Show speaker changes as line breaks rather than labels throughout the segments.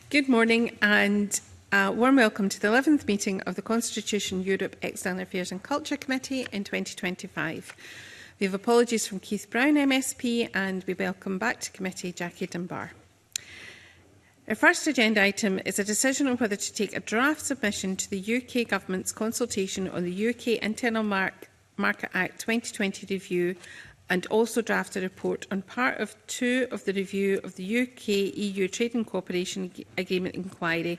Good morning and warm welcome to the 11th meeting of the Constitution, Europe, External Affairs and Culture Committee in 2025. We have apologies from Keith Brown MSP and we welcome back to committee Jackie Dunbar. Our first agenda item is a decision on whether to take a draft submission to the UK Government's consultation on the UK Internal Market Act 2020 review and also draft a report on part of 2 of the review of the UK-EU Trade and Cooperation Agreement inquiry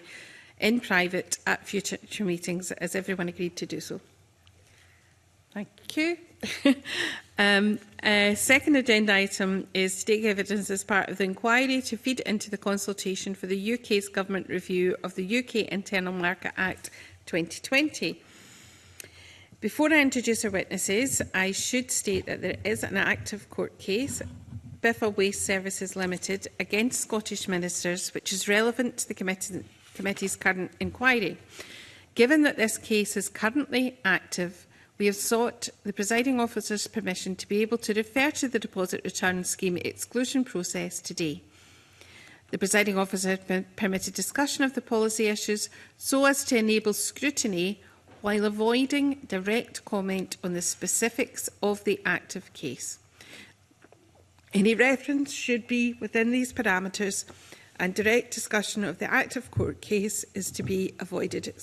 in private at future meetings, as everyone agreed to do so. Thank you. Second agenda item is to take evidence as part of the inquiry to feed into the consultation for the UK's government review of the UK Internal Market Act 2020. Before I introduce our witnesses, I should state that there is an active court case, Biffa Waste Services Limited, against Scottish ministers, which is relevant to the committee's current inquiry. Given that this case is currently active, we have sought the presiding officer's permission to be able to refer to the Deposit Return Scheme exclusion process today. The presiding officer permitted discussion of the policy issues so as to enable scrutiny while avoiding direct comment on the specifics of the active case. Any reference should be within these parameters and direct discussion of the active court case is to be avoided.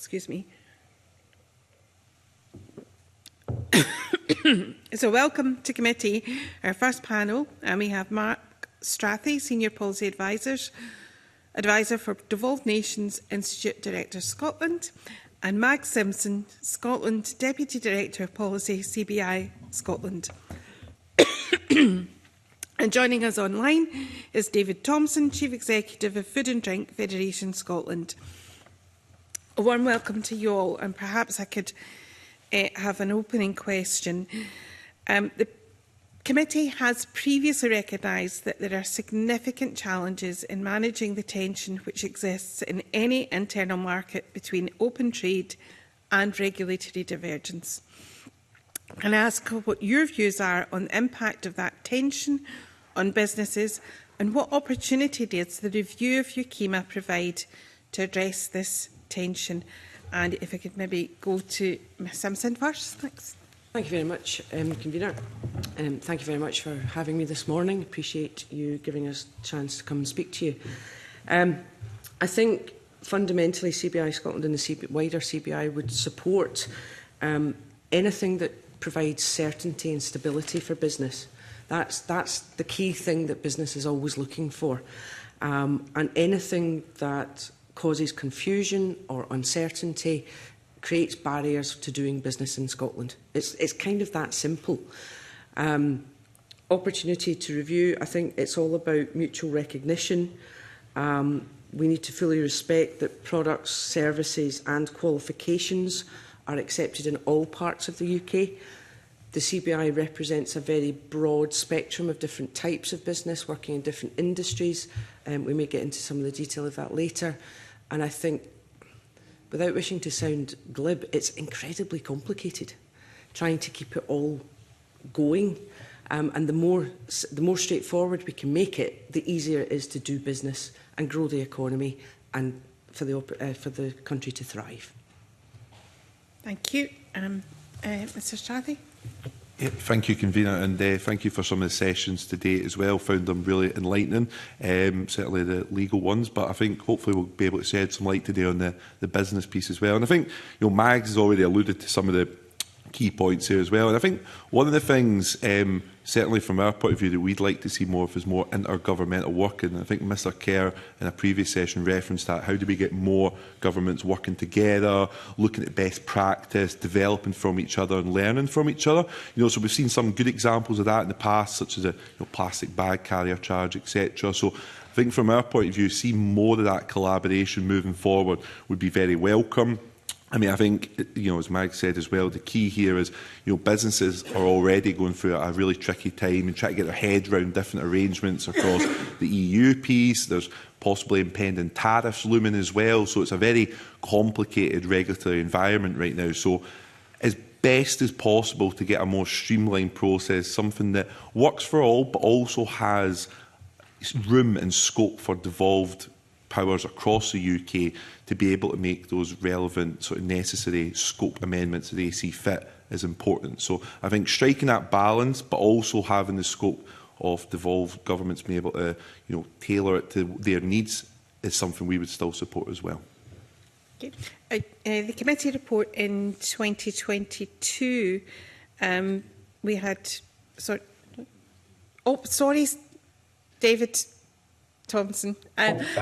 So welcome to committee, our first panel, and we have Mark Strathy, Senior Policy Advisor for Devolved Nations Institute Director Scotland, and Mag Simpson, Scotland Deputy Director of Policy, CBI Scotland. And joining us online is David Thompson, Chief Executive of Food and Drink Federation Scotland. A warm welcome to you all, and perhaps I could have an opening question. The committee has previously recognised that there are significant challenges in managing the tension which exists in any internal market between open trade and regulatory divergence. Can I ask what your views are on the impact of that tension on businesses and what opportunity does the review of UKEMA provide to address this tension? And if I could maybe go to Ms Simpson first. Thanks.
Thank you very much, Convener. Thank you very much for having me this morning. Appreciate you giving us a chance to come and speak to you. I think fundamentally CBI Scotland and the wider CBI would support anything that provides certainty and stability for business. That's the key thing that business is always looking for. And anything that causes confusion or uncertainty creates barriers to doing business in Scotland. It's kind of that simple. Opportunity to review, I think it's all about mutual recognition. We need to fully respect that products, services and qualifications are accepted in all parts of the UK. The CBI represents a very broad spectrum of different types of business working in different industries. We may get into some of the detail of that later. And I think, without wishing to sound glib, it's incredibly complicated trying to keep it all going. And the more straightforward we can make it, the easier it is to do business and grow the economy and for the country to thrive.
Thank you. Mr Strathy.
Yeah, thank you, Convener, and thank you for some of the sessions today as well. Found them really enlightening, certainly the legal ones, but I think hopefully we'll be able to shed some light today on the business piece as well. And I think Mags has already alluded to some of the key points here as well. And I think one of the things, certainly from our point of view, that we'd like to see more of is more intergovernmental working. And I think Mr Kerr in a previous session referenced that. How do we get more governments working together, looking at best practice, developing from each other and learning from each other? So we've seen some good examples of that in the past, such as a plastic bag carrier charge, etc. So I think from our point of view, see more of that collaboration moving forward would be very welcome. I mean, I think, as Mag said as well, the key here is, businesses are already going through a really tricky time and trying to get their head around different arrangements across the EU piece. There's possibly impending tariffs looming as well. So it's a very complicated regulatory environment right now. So as best as possible to get a more streamlined process, something that works for all, but also has room and scope for devolved powers across the UK to be able to make those relevant sort of necessary scope amendments that they see fit is important. So I think striking that balance, but also having the scope of devolved governments being able to, tailor it to their needs is something we would still support as well.
Okay. The committee report in 2022, we had... sorry, David Thompson.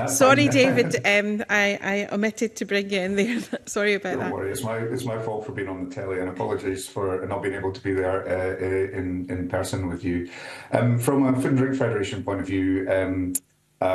Sorry, David, I omitted to bring you in there. Sorry about that.
Don't worry, it's my fault for being on the telly, and apologies for not being able to be there in person with you. From a Food and Drink Federation point of view,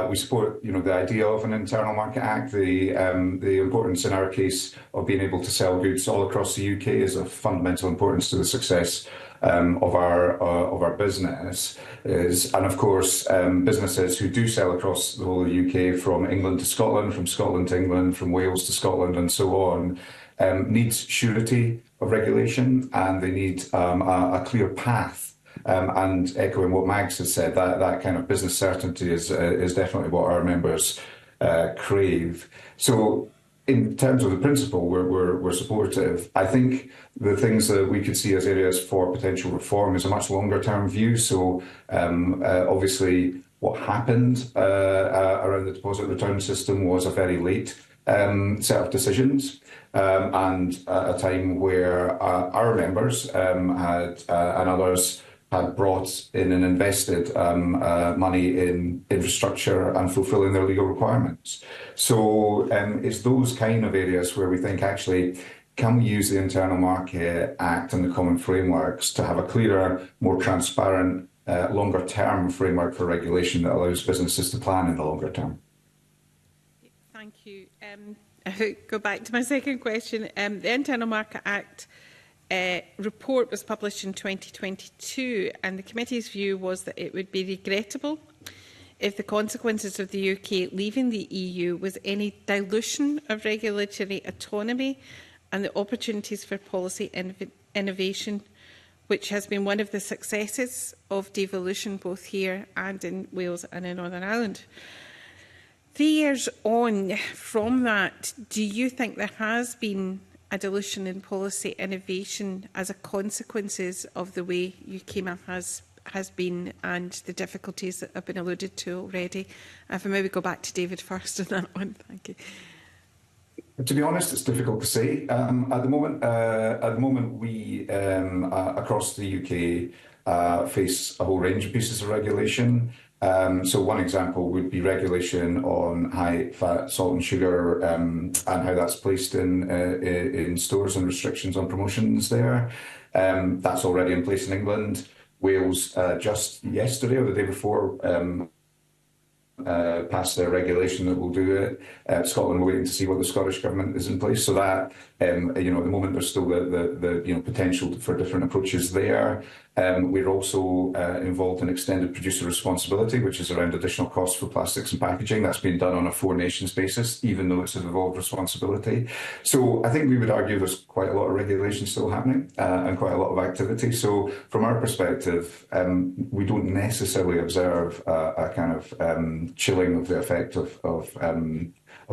we support, the idea of an Internal Market Act. The importance in our case of being able to sell goods all across the UK is of fundamental importance to the success of our business. And of course, businesses who do sell across the whole of the UK, from England to Scotland, from Scotland to England, from Wales to Scotland, and so on, needs surety of regulation, and they need a clear path. And echoing what Mags has said, that kind of business certainty is definitely what our members crave. So, in terms of the principle, we're supportive. I think the things that we could see as areas for potential reform is a much longer term view. So, obviously, what happened around the deposit return system was a very late set of decisions, and at a time where our members and others had brought in and invested money in infrastructure and fulfilling their legal requirements. So it's those kind of areas where we think, actually, can we use the Internal Market Act and the common frameworks to have a clearer, more transparent, longer term framework for regulation that allows businesses to plan in the longer term?
Thank you. I'll go back to my second question. The Internal Market Act report was published in 2022, and the committee's view was that it would be regrettable if the consequences of the UK leaving the EU was any dilution of regulatory autonomy and the opportunities for policy innovation, which has been one of the successes of devolution both here and in Wales and in Northern Ireland. 3 years on from that, do you think there has been a dilution in policy innovation as a consequences of the way UKMA has been and the difficulties that have been alluded to already? If I maybe go back to David first on that one. Thank you.
To be honest, it's difficult to say. At the moment, we across the UK face a whole range of pieces of regulation. So one example would be regulation on high fat, salt and sugar, and how that's placed in stores, and restrictions on promotions there. That's already in place in England. Wales just yesterday or the day before passed their regulation that will do it. Scotland, we're waiting to see what the Scottish Government is in place. So that, at the moment, there's still the potential for different approaches there. We're also involved in extended producer responsibility, which is around additional costs for plastics and packaging. That's been done on a 4 nations basis, even though it's a devolved responsibility. So I think we would argue there's quite a lot of regulation still happening and quite a lot of activity. So from our perspective, we don't necessarily observe a kind of chilling of the effect of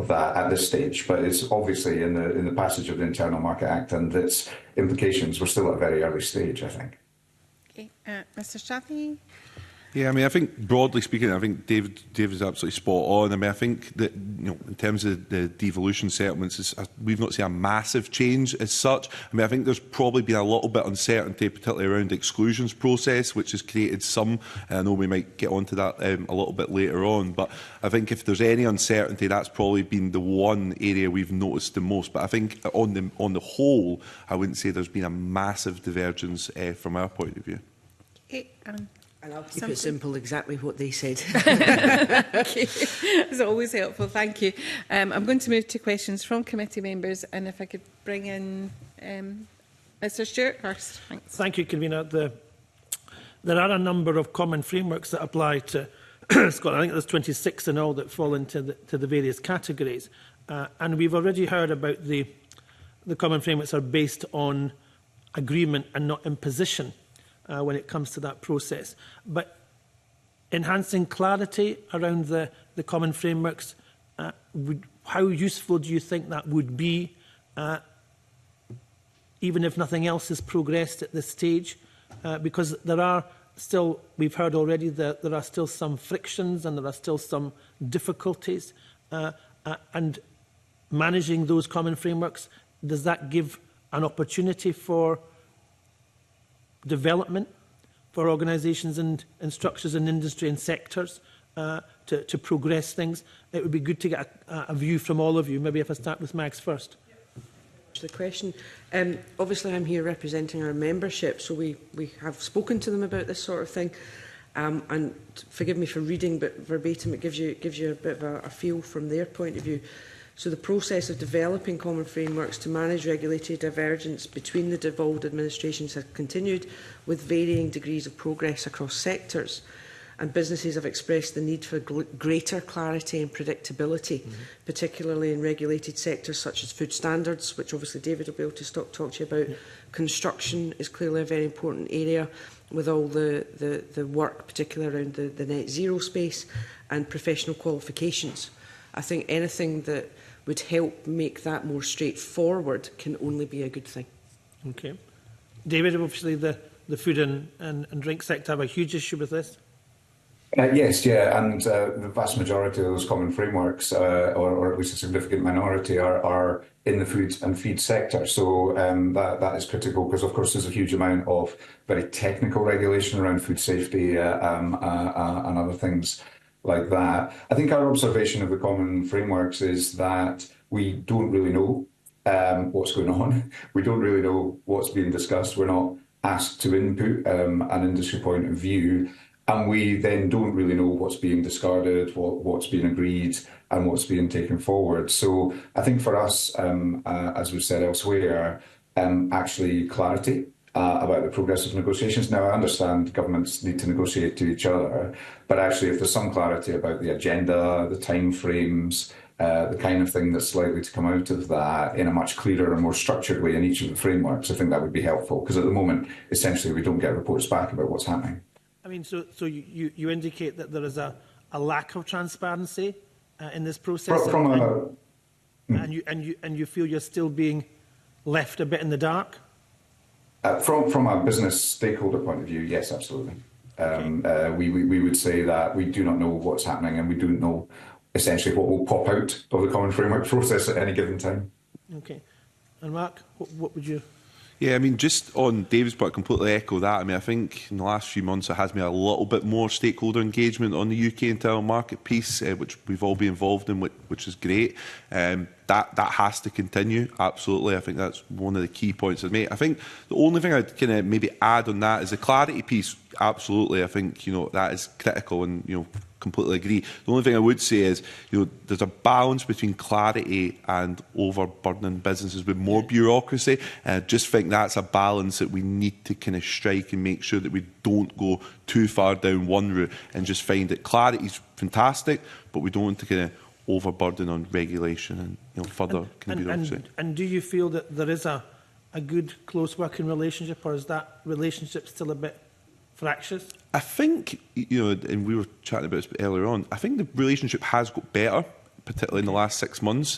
that at this stage, but it's obviously in the passage of the Internal Market Act and its implications. We're still at a very early stage, I think.
Okay, Mr. Shafi.
Yeah, I mean, I think broadly speaking, I think David's absolutely spot on. I mean, I think that, in terms of the devolution settlements, we've not seen a massive change as such. I mean, I think there's probably been a little bit of uncertainty, particularly around the exclusions process, which has created some, and I know we might get onto that a little bit later on, but I think if there's any uncertainty, that's probably been the one area we've noticed the most. But I think on the whole, I wouldn't say there's been a massive divergence from our point of view.
Okay,
and I'll keep it simple, exactly what they said.
Okay. It's always helpful, thank you. I'm going to move to questions from committee members, and if I could bring in Mr. Stewart first. Thanks.
Thank you, Convener. There are a number of common frameworks that apply to Scotland. I think there's 26 in all that fall into the various categories. And we've already heard about the common frameworks are based on agreement and not imposition. When it comes to that process. But enhancing clarity around the common frameworks how useful do you think that would be, even if nothing else has progressed at this stage? Because there are still, we've heard already that there are still some frictions and there are still some difficulties. And managing those common frameworks, does that give an opportunity for development for organisations and structures in industry and sectors to progress things? It would be good to get a view from all of you. Maybe if I start with Mags first.
The question. Obviously, I'm here representing our membership, so we have spoken to them about this sort of thing. And forgive me for reading, but verbatim, it gives you a bit of a feel from their point of view. So the process of developing common frameworks to manage regulatory divergence between the devolved administrations has continued with varying degrees of progress across sectors. And businesses have expressed the need for greater clarity and predictability, particularly in regulated sectors such as food standards, which obviously David will be able to talk to you about. Construction is clearly a very important area with all the work, particularly around the net zero space, and professional qualifications. I think anything that would help make that more straightforward can only be a good thing.
Okay. David, obviously the food and drink sector have a huge issue with this.
Yes, yeah, and the vast majority of those common frameworks, or at least a significant minority, are in the food and feed sector. So that is critical because, of course, there's a huge amount of very technical regulation around food safety and other things like that. I think our observation of the common frameworks is that we don't really know what's going on. We don't really know what's being discussed. We're not asked to input an industry point of view. And we then don't really know what's being discarded, what's being agreed, and what's being taken forward. So I think for us, as we've said elsewhere, actually clarity about the progress of negotiations. Now, I understand governments need to negotiate to each other, but actually if there's some clarity about the agenda, the timeframes, the kind of thing that's likely to come out of that in a much clearer and more structured way in each of the frameworks, I think that would be helpful. Because at the moment, essentially, we don't get reports back about what's happening.
I mean, so you indicate that there is a lack of transparency in this process, and you feel you're still being left a bit in the dark.
From a business stakeholder point of view, yes, absolutely. Okay. We would say that we do not know what's happening, and we don't know essentially what will pop out of the common framework process at any given time.
Okay, and Mark, what would you?
Yeah, I mean, just on David's point, I completely echo that. I mean, I think in the last few months, it has been a little bit more stakeholder engagement on the UK internal market piece, which we've all been involved in, which is great. That has to continue, absolutely. I think that's one of the key points I've made. I think the only thing I'd kind of maybe add on that is the clarity piece. Absolutely, I think that is critical, and completely agree. The only thing I would say is, there's a balance between clarity and overburdening businesses with more bureaucracy. And I just think that's a balance that we need to kind of strike and make sure that we don't go too far down one route and just find that clarity is fantastic, but we don't want to kind of overburden on regulation and further bureaucracy.
And do you feel that there is a good close working relationship, or is that relationship still a bit fractious? I
think, and we were chatting about this earlier on, I think the relationship has got better, particularly in the last 6 months.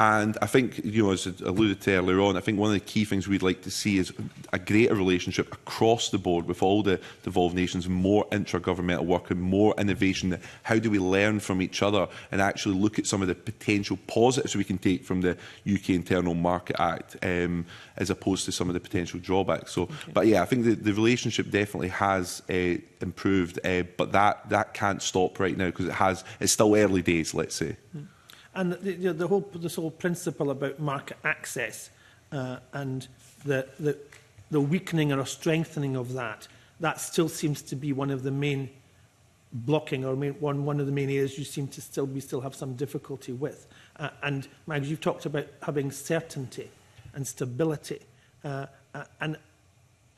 And I think, as I alluded to earlier on, I think one of the key things we'd like to see is a greater relationship across the board with all the devolved nations, more intergovernmental work and more innovation. How do we learn from each other and actually look at some of the potential positives we can take from the UK Internal Market Act as opposed to some of the potential drawbacks. So, But yeah, I think the relationship definitely has improved, but that can't stop right now because it's still early days, let's say.
And this whole principle about market access and the weakening or strengthening of that still seems to be one of the main blocking, or one of the main areas you seem to still have some difficulty with. And Mags, you've talked about having certainty and stability, and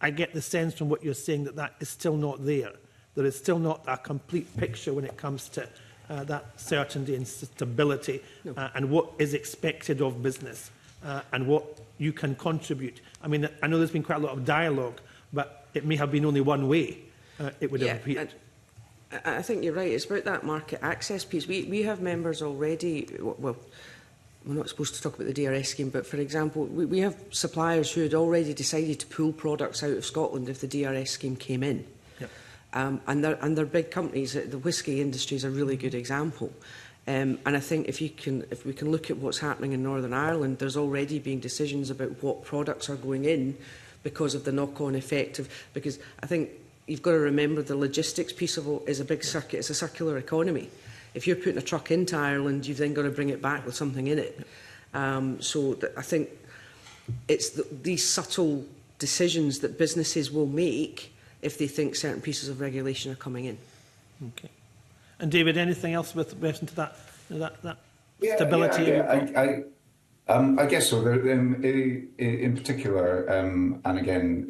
I get the sense from what you're saying that is still not there. There is still not a complete picture when it comes to that certainty and stability, and what is expected of business and what you can contribute. I mean, I know there's been quite a lot of dialogue, but it may have been only one way it would have appeared.
I think you're right. It's about that market access piece. We have members already, well, we're not supposed to talk about the DRS scheme, but for example, we have suppliers who had already decided to pull products out of Scotland if the DRS scheme came in.
Yep.
And they're big companies. The whisky industry is a really good example. And I think if we can look at what's happening in Northern Ireland, there's already been decisions about what products are going in because of the knock-on effect of, because I think you've got to remember the logistics piece of it is a big circuit. It's a circular economy. If you're putting a truck into Ireland, you've then got to bring it back with something in it. I think it's these subtle decisions that businesses will make if they think certain pieces of regulation are coming in.
Okay. And David, anything else with relation to that stability?
I guess so. In particular, and again,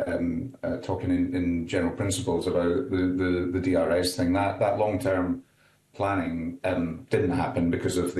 talking in general principles about the DRS thing, that long-term planning didn't happen because of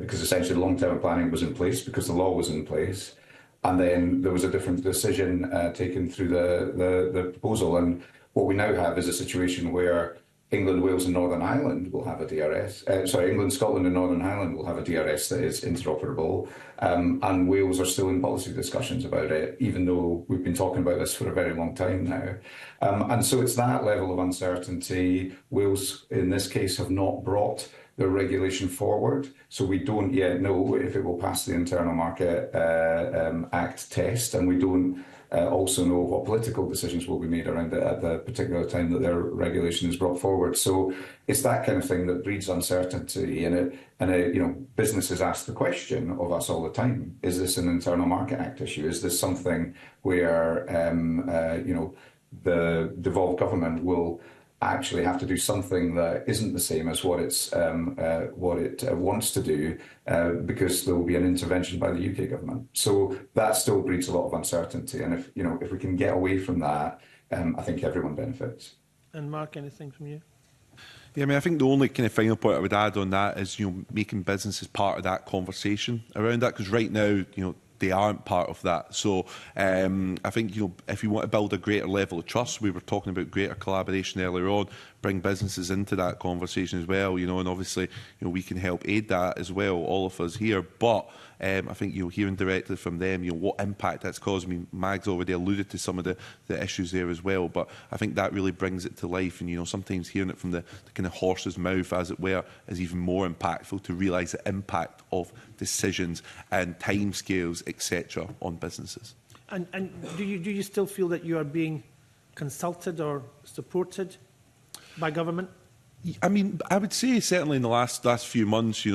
because essentially long-term planning was in place because the law was in place, and then there was a different decision taken through the proposal. And what we now have is a situation where England, Wales and Northern Ireland will have a DRS. England, Scotland and Northern Ireland will have a DRS that is interoperable. And Wales are still in policy discussions about it, even though we've been talking about this for a very long time now. And so it's that level of uncertainty. Wales, in this case, have not brought the regulation forward. So we don't yet know if it will pass the Internal Market Act test. And we don't also know what political decisions will be made around it at the particular time that their regulation is brought forward. So it's that kind of thing that breeds uncertainty, and businesses ask the question of us all the time: is this an Internal Market Act issue? Is this something where the devolved government will actually have to do something that isn't the same as what it wants to do, because there will be an intervention by the UK government. So that still breeds a lot of uncertainty, and if we can get away from that, I think everyone benefits.
And Mark, anything from you?
Yeah, I mean, I think the only kind of final point I would add on that is, making businesses part of that conversation around that, because right now, they aren't part of that. So I think, if you want to build a greater level of trust, we were talking about greater collaboration earlier on, bring businesses into that conversation as well, and obviously, we can help aid that as well, all of us here. But I think, hearing directly from them, what impact that's caused. I mean, Mag's already alluded to some of the issues there as well, but I think that really brings it to life. And, sometimes hearing it from the kind of horse's mouth, as it were, is even more impactful to realise the impact of decisions and timescales, etc., on businesses.
And do you still feel that you are being consulted or supported by government?
I mean, I would say certainly in the last few months, I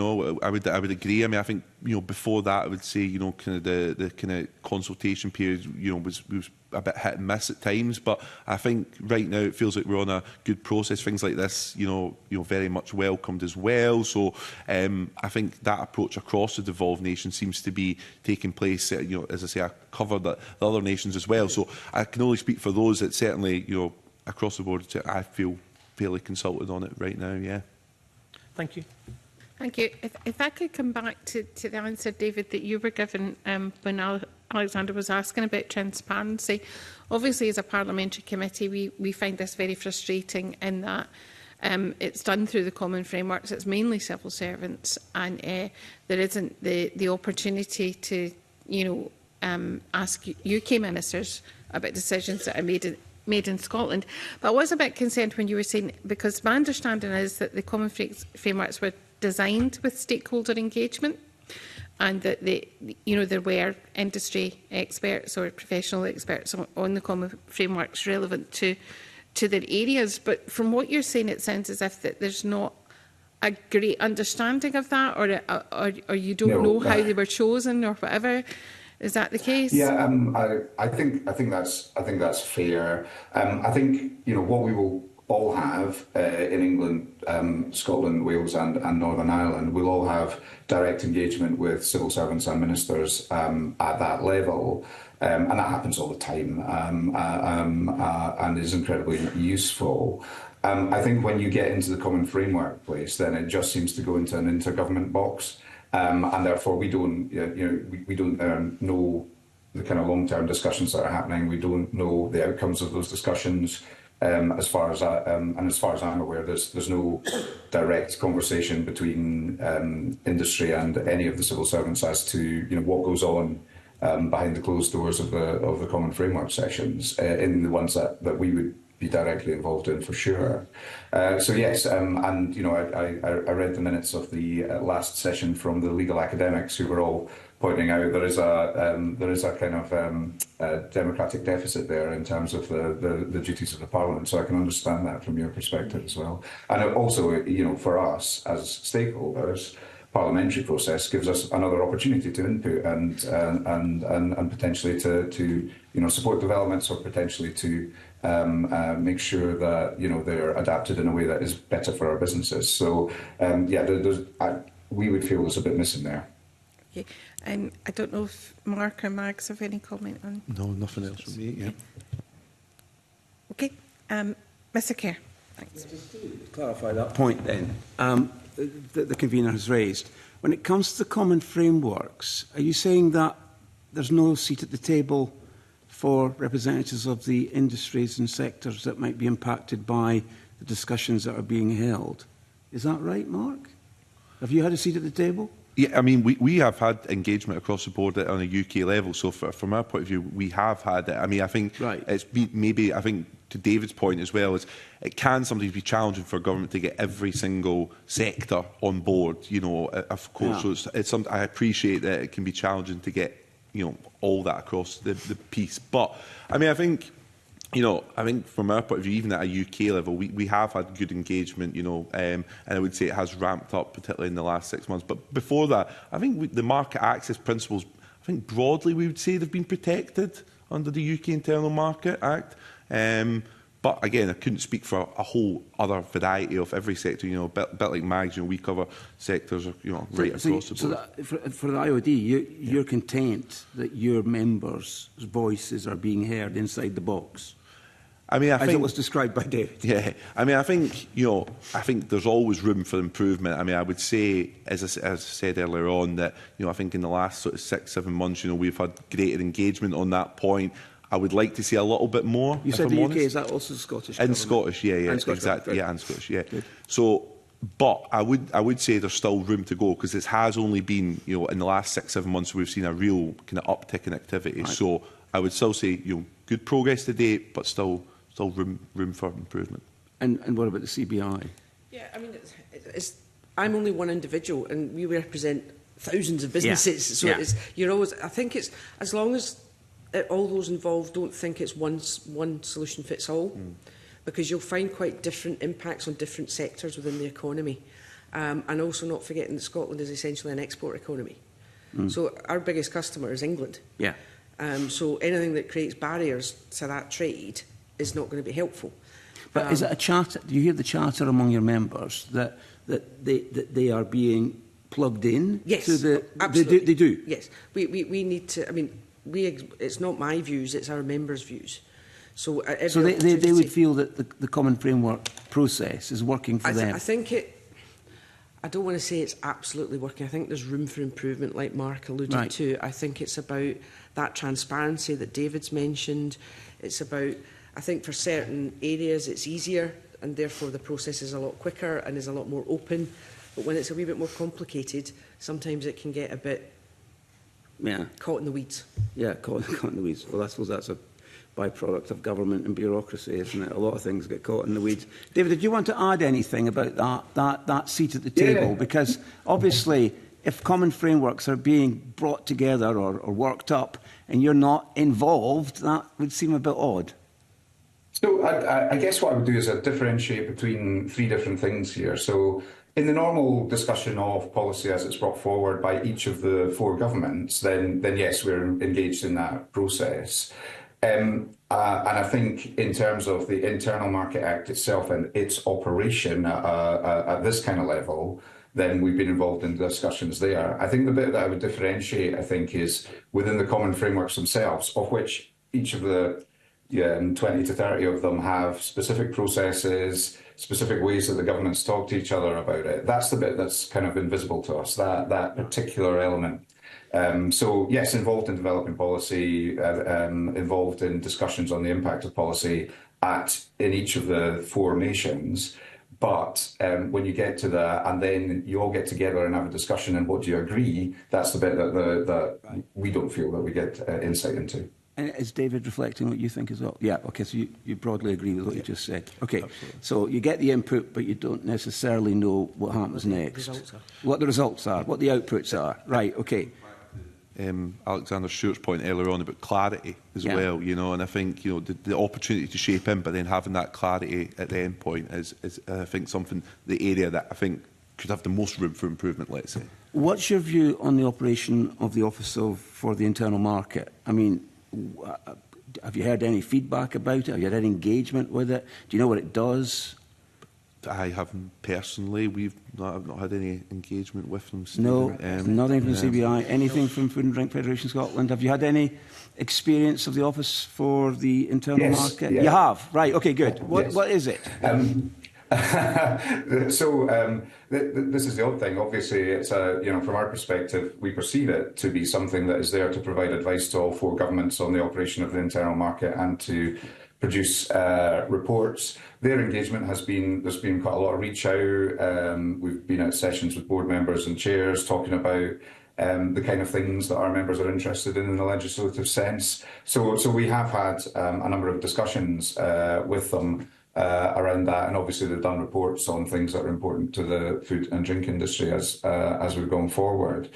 would agree. I mean, I think before that, I would say kind of the kind of consultation period, was a bit hit and miss at times. But I think right now it feels like we're on a good process. Things like this, very much welcomed as well. So I think that approach across the devolved nation seems to be taking place. As I say, I cover the other nations as well. So I can only speak for those that certainly, across the board, I feel fairly consulted on it right now, yeah.
Thank you.
Thank you. If I could come back to the answer, David, that you were given when Alexander was asking about transparency. Obviously, as a parliamentary committee, we find this very frustrating in that it's done through the common frameworks. It's mainly civil servants, and there isn't the opportunity to, ask UK ministers about decisions that are made in Scotland. But I was a bit concerned when you were saying, because my understanding is that the common frameworks were designed with stakeholder engagement, and that there were industry experts or professional experts on the common frameworks relevant to their areas. But from what you're saying, it sounds as if that there's not a great understanding of that, or you don't know how they were chosen or whatever. Is that the case?
Yeah, I think that's fair. I think what we will all have in England, Scotland, Wales, and Northern Ireland. We'll all have direct engagement with civil servants and ministers at that level, and that happens all the time, and is incredibly useful. I think when you get into the common framework place, then it just seems to go into an intergovernment box. And therefore, we don't know the kind of long-term discussions that are happening. We don't know the outcomes of those discussions. As far as I'm aware, there's no direct conversation between industry and any of the civil servants as to what goes on behind the closed doors of the Common Framework sessions in the ones that we would be directly involved in, for sure. So yes, and I read the minutes of the last session from the legal academics, who were all pointing out there is a kind of democratic deficit there in terms of the duties of the Parliament. So I can understand that from your perspective as well. And also, for us as stakeholders, parliamentary process gives us another opportunity to input and potentially to support developments, or potentially to make sure that they're adapted in a way that is better for our businesses. So we would feel there's a bit missing there.
Okay. I don't know if Mark or Mags have any comment on.
No, nothing else from me. Yeah.
Okay, Mr. Kerr. Thanks.
Just to clarify that point, then, that the convener has raised. When it comes to the common frameworks, are you saying that there's no seat at the table for representatives of the industries and sectors that might be impacted by the discussions that are being held? Is that right, Mark? Have you had a seat at the table?
Yeah, I mean, we have had engagement across the board on a UK level. So from our point of view, we have had it. I mean, I think it's maybe, I think, to David's point as well, is it can sometimes be challenging for government to get every single sector on board, of course. Yeah. So it's something I appreciate that it can be challenging to get, all that across the piece. But, I mean, I think from our point of view, even at a UK level, we have had good engagement, and I would say it has ramped up, particularly in the last 6 months. But before that, I think the market access principles, I think broadly we would say they've been protected under the UK Internal Market Act. But again, I couldn't speak for a whole other variety of every sector. A bit like Mags, we cover sectors, right across the board.
So that for the IOD, you're content that your members' voices are being heard inside the box?
I mean, I think
it was described by David.
Yeah, I mean, I think there's always room for improvement. I mean, I would say, as I said earlier on, that I think in the last sort of 6-7 months, we've had greater engagement on that point. I would like to see a little bit more.
You said the UK, is that also Scottish?
And Scottish, yeah,
and Scottish,
exactly,
right.
yeah, and Scottish, yeah.
Good.
So, but I would say there's still room to go, because it has only been, in the last 6-7 months we've seen a real kind of uptick in activity. Right. So I would still say, good progress to date, but still room for improvement. And
what about the CBI?
Yeah, I mean, I'm only one individual, and we represent thousands of businesses.
Yeah.
So you're always. I think it's as long as all those involved don't think it's one solution fits all, because you'll find quite different impacts on different sectors within the economy, and also not forgetting that Scotland is essentially an export economy. So our biggest customer is England.
Yeah.
So anything that creates barriers to that trade is not going to be helpful.
But is it a charter? Do you hear the charter among your members that they are being plugged in?
Yes,
to the,
absolutely.
They do.
Yes, we need to. I mean, it's not my views; it's our members' views. So
they would feel that the common framework process is working for them.
I think it. I don't want to say it's absolutely working. I think there's room for improvement, like Mark alluded to. I think it's about that transparency that David's mentioned. It's about, I think for certain areas it's easier, and therefore the process is a lot quicker and is a lot more open. But when it's a wee bit more complicated, sometimes it can get a bit caught in the weeds.
Yeah, caught in the weeds. Well, I suppose that's a byproduct of government and bureaucracy, isn't it? A lot of things get caught in the weeds. David, did you want to add anything about that seat at the table? Yeah. Because obviously, if common frameworks are being brought together or worked up and you're not involved, that would seem a bit odd.
So I guess what I would do is I'd differentiate between three different things here. So in the normal discussion of policy as it's brought forward by each of the four governments, then yes, we're engaged in that process. And I think in terms of the Internal Market Act itself and its operation at this kind of level, then we've been involved in discussions there. I think the bit that I would differentiate, I think, is within the common frameworks themselves, of which each of the 20 to 30 of them have specific processes, specific ways that the governments talk to each other about it. That's the bit that's kind of invisible to us, that particular element. So yes, involved in developing policy, involved in discussions on the impact of policy, in each of the 4 nations. But when you get to and then you all get together and have a discussion and what do you agree, that's the bit that we don't feel that we get insight into.
And is David reflecting what you think as well? Yeah, okay, so you broadly agree with what you just said. Okay, absolutely. So you get the input, but you don't necessarily know what happens next. What the results are, what the outputs are. Right, okay.
Alexander Stewart's point earlier on about clarity as well, you know, and I think, you know, the opportunity to shape in, but then having that clarity at the end point is I think, something, the area that I think could have the most room for improvement, let's say.
What's your view on the operation of the Office for the Internal Market? I mean, have you heard any feedback about it? Have you had any engagement with it? Do you know what it does?
I haven't personally. I've not had any engagement with them.
No, nothing from the CBI. Anything from Food and Drink Federation Scotland? Have you had any experience of the Office for the Internal Market?
Yeah.
You have? Right, okay, good. What is it?
This is the odd thing. Obviously, it's from our perspective, we perceive it to be something that is there to provide advice to all 4 governments on the operation of the internal market and to produce reports. Their engagement has been, there's been quite a lot of reach out. We've been at sessions with board members and chairs talking about the kind of things that our members are interested in the legislative sense. So we have had a number of discussions with them around that, and obviously they've done reports on things that are important to the food and drink industry as we've gone forward.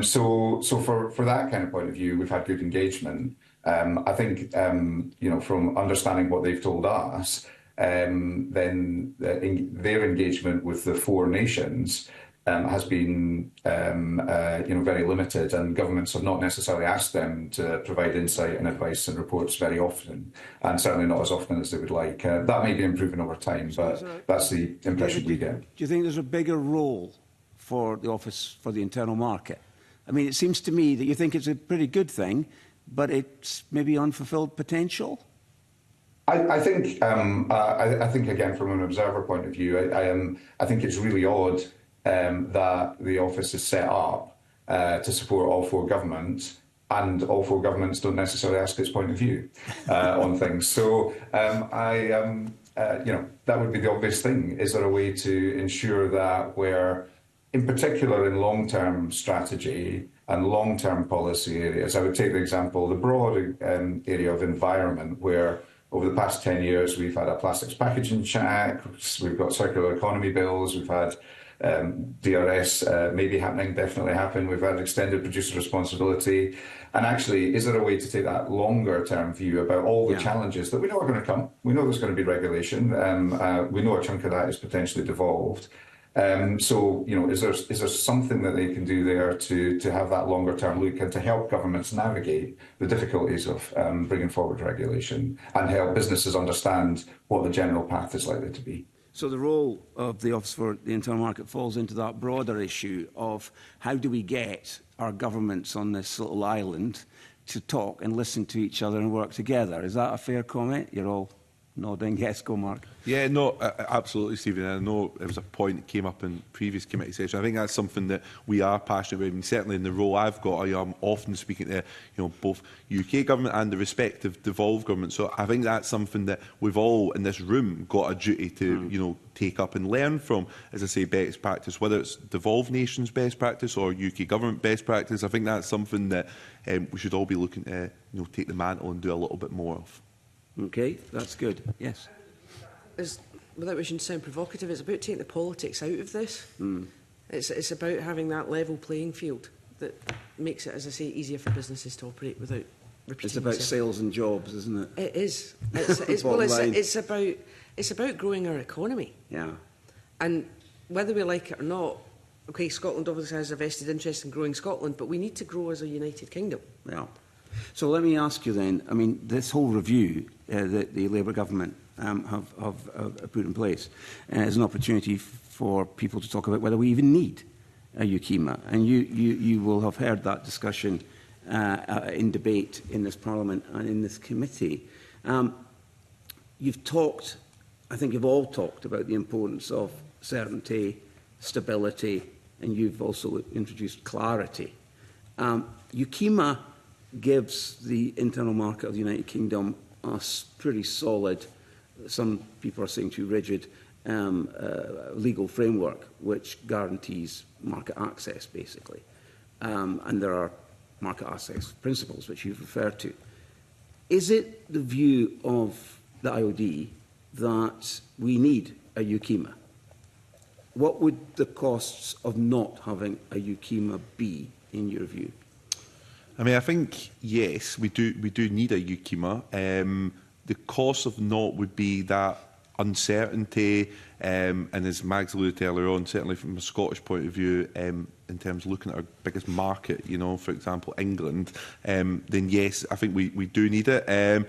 So for that kind of point of view, we've had good engagement. I think from understanding what they've told us, then their engagement with the 4 nations has been very limited, and governments have not necessarily asked them to provide insight and advice and reports very often, and certainly not as often as they would like. That may be improving over time, but that's the impression we get.
Do you think there's a bigger role for the Office for the Internal Market? I mean, it seems to me that you think it's a pretty good thing, but it's maybe unfulfilled potential?
I think again, from an observer point of view, I think it's really odd that the office is set up to support all 4 governments, and all 4 governments don't necessarily ask its point of view on things. So that would be the obvious thing. Is there a way to ensure that where, in particular in long-term strategy and long-term policy areas, I would take the example, the broad area of environment, where over the past 10 years we've had a plastics packaging check, we've got circular economy bills, we've had DRS maybe happening, definitely happen. We've had extended producer responsibility. And actually, is there a way to take that longer term view about all the challenges that we know are going to come? We know there's going to be regulation. We know a chunk of that is potentially devolved. So, is there something that they can do there to have that longer term look and to help governments navigate the difficulties of bringing forward regulation and help businesses understand what the general path is likely to be?
So the role of the Office for the Internal Market falls into that broader issue of how do we get our governments on this little island to talk and listen to each other and work together. Is that a fair comment? You're all nodding. Yes, go Mark.
Yeah, no, absolutely, Stephen. I know it was a point that came up in previous committee session. I think that's something that we are passionate about. I mean, certainly in the role I've got, I am often speaking to both UK government and the respective devolved government. So I think that's something that we've all in this room got a duty to take up and learn from, as I say, best practice, whether it's devolved nations best practice or UK government best practice. I think that's something that we should all be looking to take the mantle and do a little bit more of.
Okay, that's good. Yes.
Without wishing to sound provocative, it's about taking the politics out of this. It's about having that level playing field that makes it, as I say, easier for businesses to operate without repeating.
It's about sales and jobs, isn't it?
It is. It's about growing our economy.
Yeah.
And whether we like it or not, okay, Scotland obviously has a vested interest in growing Scotland, but we need to grow as a United Kingdom.
Yeah. So let me ask you then, I mean, this whole review that the Labour government have put in place is an opportunity for people to talk about whether we even need a UKIMA. And you will have heard that discussion in debate in this Parliament and in this committee. You've talked, I think you've all talked about the importance of certainty, stability, and you've also introduced clarity. UKIMA gives the internal market of the United Kingdom a pretty solid some people are saying too rigid, legal framework which guarantees market access, basically. And there are market access principles which you've referred to. Is it the view of the IOD that we need a UKEMA? What would the costs of not having a UKEMA be, in your view?
I mean, I think, yes, we do need a UKEMA. The cost of not would be that uncertainty, and as Mags alluded to earlier on, certainly from a Scottish point of view, in terms of looking at our biggest market, you know, for example, England, then yes, I think we do need it.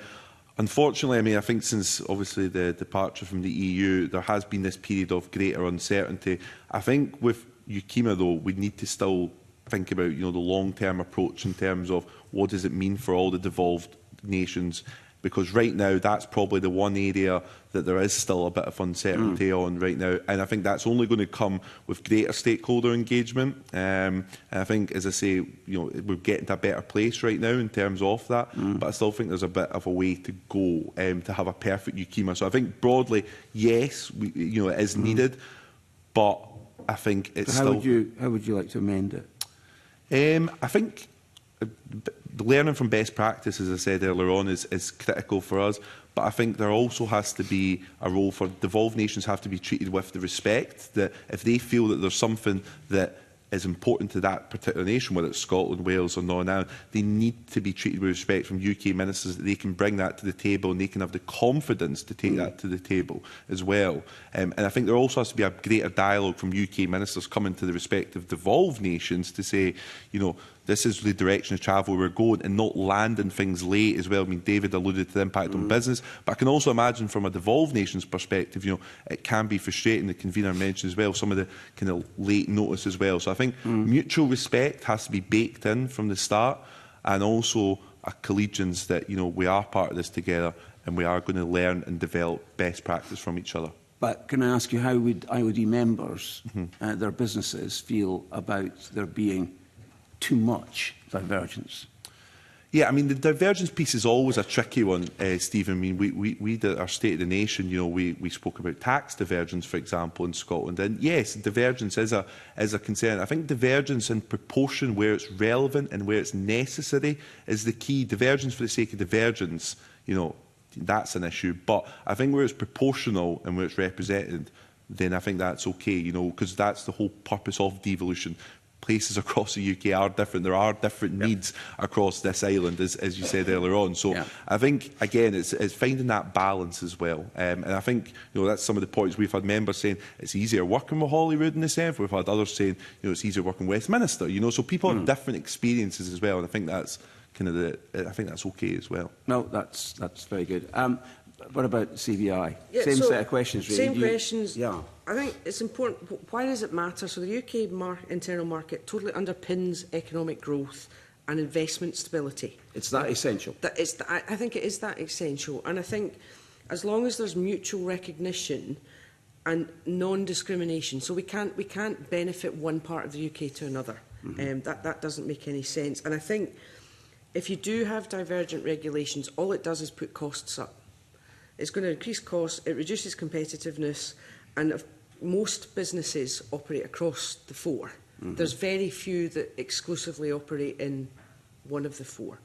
Unfortunately, I mean, I think since obviously the departure from the EU, there has been this period of greater uncertainty. I think with UKEMA, though, we need to still think about, you know, the long-term approach in terms of what does it mean for all the devolved nations, because right now that's probably the one area that there is still a bit of uncertainty on right now, and I think that's only going to come with greater stakeholder engagement. And I think, as I say, you know, we're getting to a better place right now in terms of that, but I still think there's a bit of a way to go to have a perfect UKEMA. So I think broadly, yes, you know, it is needed, but I think it's
how
still.
How would you like to amend it?
I think learning from best practice, as I said earlier on, is critical for us. But I think there also has to be a role for devolved nations have to be treated with the respect that if they feel that there's something that is important to that particular nation, whether it's Scotland, Wales or Northern Ireland, they need to be treated with respect from UK ministers, that they can bring that to the table and they can have the confidence to take that to the table as well. And I think there also has to be a greater dialogue from UK ministers coming to the respective devolved nations to say, you know, this is the direction of travel we're going, and not landing things late as well. I mean, David alluded to the impact on business, but I can also imagine from a devolved nation's perspective, you know, it can be frustrating. The convener mentioned as well some of the kind of late notice as well. So I think mutual respect has to be baked in from the start, and also a collegiance that, you know, we are part of this together and we are going to learn and develop best practice from each other.
But can I ask you, how would IOD members, their businesses, feel about there being too much divergence?
Yeah, I mean, the divergence piece is always a tricky one, Stephen. I mean, we did our State of the Nation, you know, we spoke about tax divergence, for example, in Scotland. And yes, divergence is a concern. I think divergence in proportion where it's relevant and where it's necessary is the key. Divergence for the sake of divergence, you know, that's an issue. But I think where it's proportional and where it's represented, then I think that's okay, you know, because that's the whole purpose of devolution. Places across the UK are different. There are different needs across this island, as you said earlier on. So I think, again, it's finding that balance as well. And I think, you know, that's some of the points we've had members saying it's easier working with Holyrood in the Senedd. We've had others saying, you know, it's easier working with Westminster. You know, so people have different experiences as well. And I think that's kind of I think that's okay as well.
No, that's very good. What about CBI?
Yeah,
Same
so
set of questions, really.
Same questions.
Yeah.
I think it's important. Why does it matter? So the UK internal market totally underpins economic growth and investment stability.
It's that essential.
I think it is that essential. And I think as long as there's mutual recognition and non-discrimination, so we can't benefit one part of the UK to another. That doesn't make any sense. And I think if you do have divergent regulations, all it does is put costs up. It's going to increase costs, it reduces competitiveness, and if most businesses operate across the four. There's very few that exclusively operate in one of the four.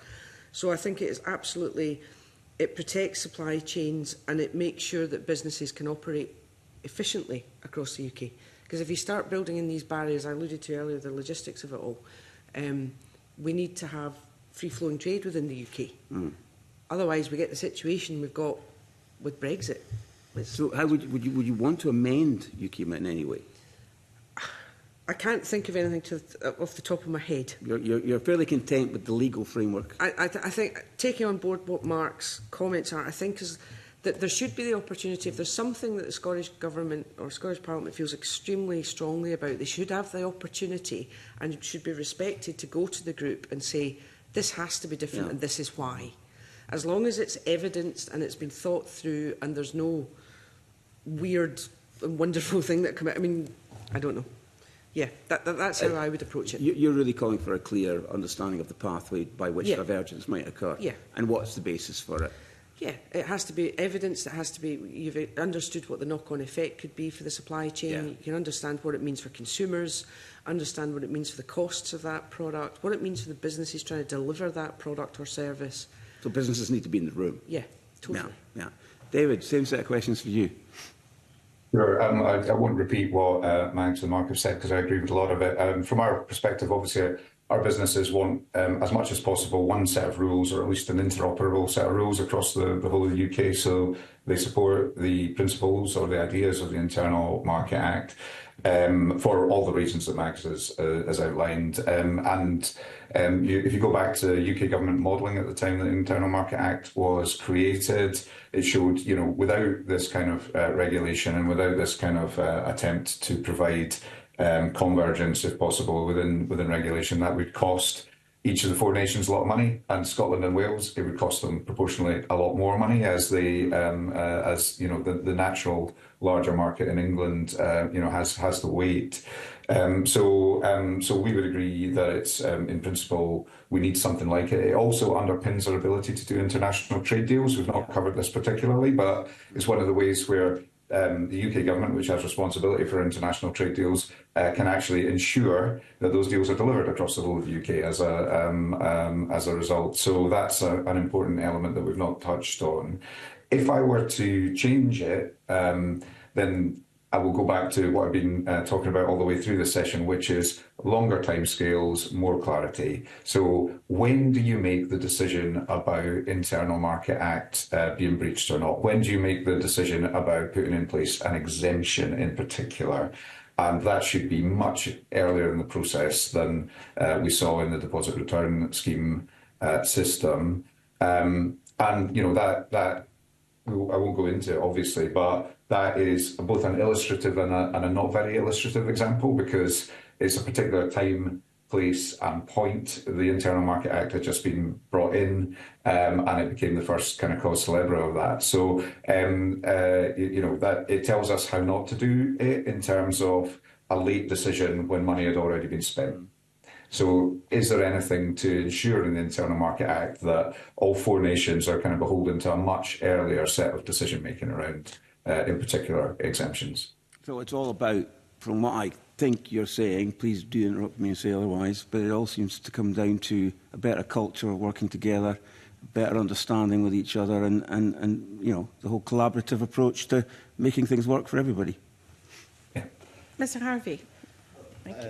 So I think it is absolutely, it protects supply chains and it makes sure that businesses can operate efficiently across the UK. Because if you start building in these barriers, I alluded to earlier, the logistics of it all, we need to have free-flowing trade within the UK. Otherwise, we get the situation we've got with Brexit.
So how would you want to amend UKEMA in any way?
I can't think of anything off the top of my head.
You're fairly content with the legal framework?
I think, taking on board what Mark's comments are, I think is that there should be the opportunity, if there's something that the Scottish Government or Scottish Parliament feels extremely strongly about, they should have the opportunity and should be respected to go to the group and say, this has to be different and this is why. As long as it's evidenced and it's been thought through and there's no weird and wonderful thing that come out. I mean, I don't know. Yeah, that's how I would approach it.
You're really calling for a clear understanding of the pathway by which divergence might occur.
Yeah.
And what's the basis for it?
Yeah, it has to be evidence. It has to be, you've understood what the knock-on effect could be for the supply chain.
Yeah.
You can understand what it means for consumers, understand what it means for the costs of that product, what it means for the businesses trying to deliver that product or service.
So businesses need to be in the room.
Yeah, totally.
Yeah, yeah. David, same set of questions for you.
Sure. I won't repeat what Mags and Mark have said because I agree with a lot of it. From our perspective, obviously, our businesses want, as much as possible, one set of rules, or at least an interoperable set of rules across the whole of the UK. So they support the principles or the ideas of the Internal Market Act for all the reasons that Mags has outlined. If you go back to UK government modelling at the time that the Internal Market Act was created, it showed, you know, without this kind of regulation and without this kind of attempt to provide convergence, if possible, within regulation, that would cost each of the four nations a lot of money, and Scotland and Wales, it would cost them proportionally a lot more money, as the the natural larger market in England has the weight. So we would agree that it's in principle we need something like it. It also underpins our ability to do international trade deals. We've not covered this particularly, but it's one of the ways where the UK government, which has responsibility for international trade deals, can actually ensure that those deals are delivered across the whole of the UK as a result. So that's an important element that we've not touched on. If I were to change it, then I will go back to what I've been talking about all the way through the session, which is longer timescales, more clarity. So when do you make the decision about Internal Market Act being breached or not? When do you make the decision about putting in place an exemption in particular? And that should be much earlier in the process than we saw in the deposit return scheme system. And you know that I won't go into it, obviously, but that is both an illustrative and a not very illustrative example, because it's a particular time, place and point. The Internal Market Act had just been brought in and it became the first kind of cause célèbre of that. So, that it tells us how not to do it in terms of a late decision when money had already been spent. So is there anything to ensure in the Internal Market Act that all four nations are kind of beholden to a much earlier set of decision-making around, in particular, exemptions?
So it's all about, from what I think you're saying, please do interrupt me and say otherwise, but it all seems to come down to a better culture of working together, better understanding with each other, and you know, the whole collaborative approach to making things work for everybody.
Yeah.
Mr Harvey.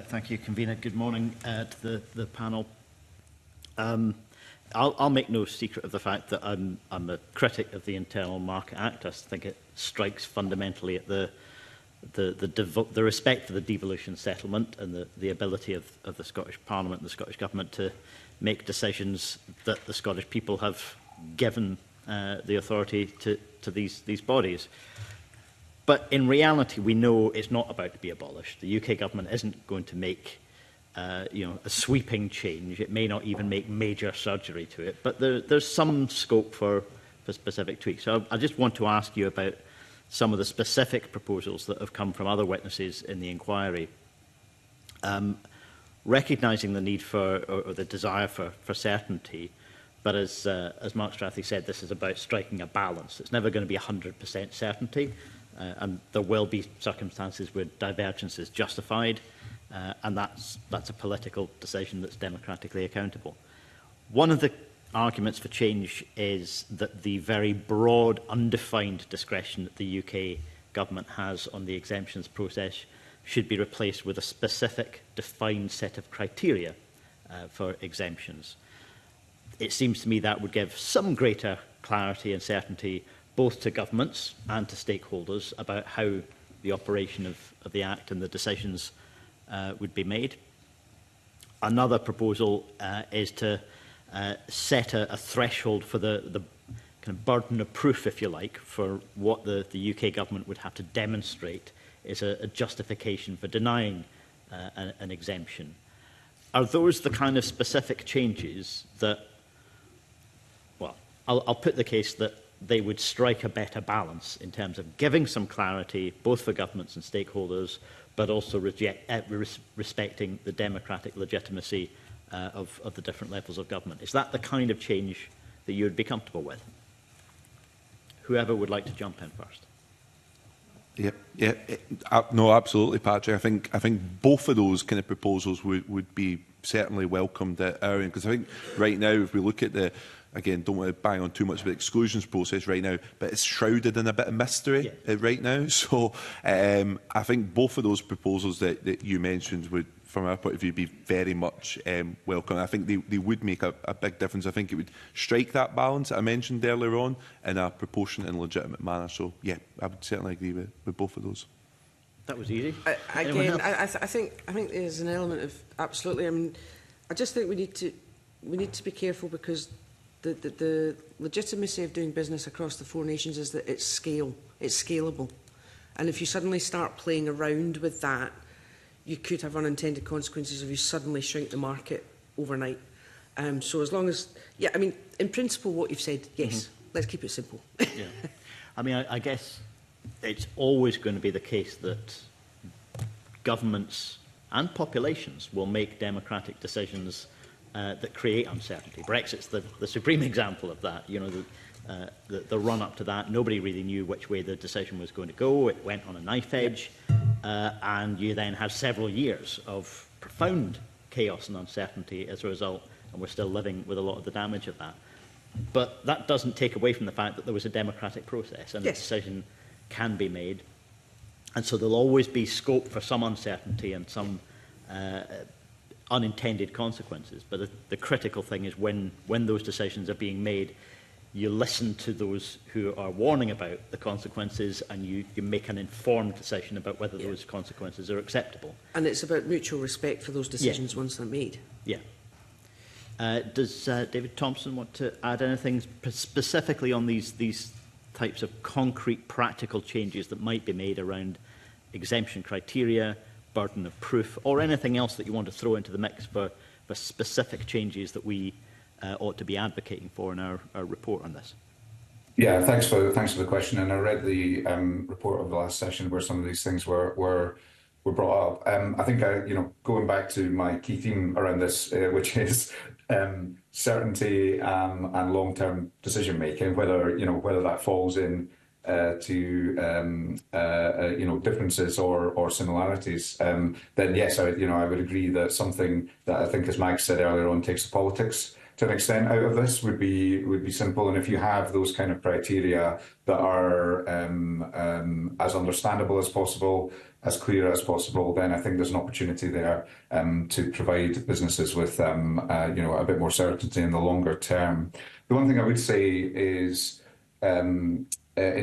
Thank you, Convener. Good morning to the panel. I'll make no secret of the fact that I'm a critic of the Internal Market Act. I think it strikes fundamentally at the respect for the devolution settlement and the ability of the Scottish Parliament and the Scottish Government to make decisions that the Scottish people have given the authority to these bodies. But in reality, we know it's not about to be abolished. The UK government isn't going to make a sweeping change. It may not even make major surgery to it, but there's some scope for specific tweaks. So I just want to ask you about some of the specific proposals that have come from other witnesses in the inquiry. Recognising the need for, or the desire for certainty, but as Mark Strathy said, this is about striking a balance. It's never going to be 100% certainty. And there will be circumstances where divergence is justified, and that's a political decision that's democratically accountable. One of the arguments for change is that the very broad, undefined discretion that the UK government has on the exemptions process should be replaced with a specific, defined set of criteria for exemptions. It seems to me that would give some greater clarity and certainty both to governments and to stakeholders about how the operation of the Act and the decisions would be made. Another proposal is to set a threshold for the kind of burden of proof, if you like, for what the UK government would have to demonstrate is a justification for denying an exemption. Are those the kind of specific changes that, well, I'll put the case that they would strike a better balance in terms of giving some clarity, both for governments and stakeholders, but also respecting the democratic legitimacy of the different levels of government. Is that the kind of change that you would be comfortable with? whoever would like to jump in first.
No, absolutely, Patrick. I think both of those kind of proposals would be certainly welcomed at our end, because I think right now, if we look at the, again, don't want to bang on too much of the exclusions process right now, but it's shrouded in a bit of mystery right now. So I think both of those proposals that you mentioned would, from our point of view, be very much welcome. I think they would make a big difference. I think it would strike that balance that I mentioned earlier on in a proportionate and legitimate manner. So, yeah, I would certainly agree with both of those.
That was easy.
I think there's an element of absolutely. I mean, I just think we need to be careful, because the legitimacy of doing business across the four nations is that it's scalable, and if you suddenly start playing around with that, you could have unintended consequences if you suddenly shrink the market overnight. So as long as, I mean, in principle, what you've said, yes, let's keep it simple.
Yeah. I mean, I guess it's always going to be the case that governments and populations will make democratic decisions that create uncertainty. Brexit's the supreme example of that. You know, the run-up to that, nobody really knew which way the decision was going to go. It went on a knife edge, and you then had several years of profound chaos and uncertainty as a result, and we're still living with a lot of the damage of that. But that doesn't take away from the fact that there was a democratic process, and the decision can be made. And so there'll always be scope for some uncertainty and some unintended consequences. But the critical thing is when those decisions are being made, you listen to those who are warning about the consequences, and you make an informed decision about whether those consequences are acceptable.
And it's about mutual respect for those decisions once they're made.
Yeah. Does David Thompson want to add anything specifically on these types of concrete, practical changes that might be made around exemption criteria, burden of proof, or anything else that you want to throw into the mix for specific changes that we ought to be advocating for in our report on this?
Yeah, thanks for the question. And I read the report of the last session where some of these things were brought up. I think going back to my key theme around this, which is certainty and long-term decision making, whether that falls in to differences or similarities, then yes, I would agree that something that I think, as Mike said earlier on, takes the politics to an extent out of this would be simple. And if you have those kind of criteria that are as understandable as possible, as clear as possible, then I think there's an opportunity there to provide businesses with a bit more certainty in the longer term. The one thing I would say is in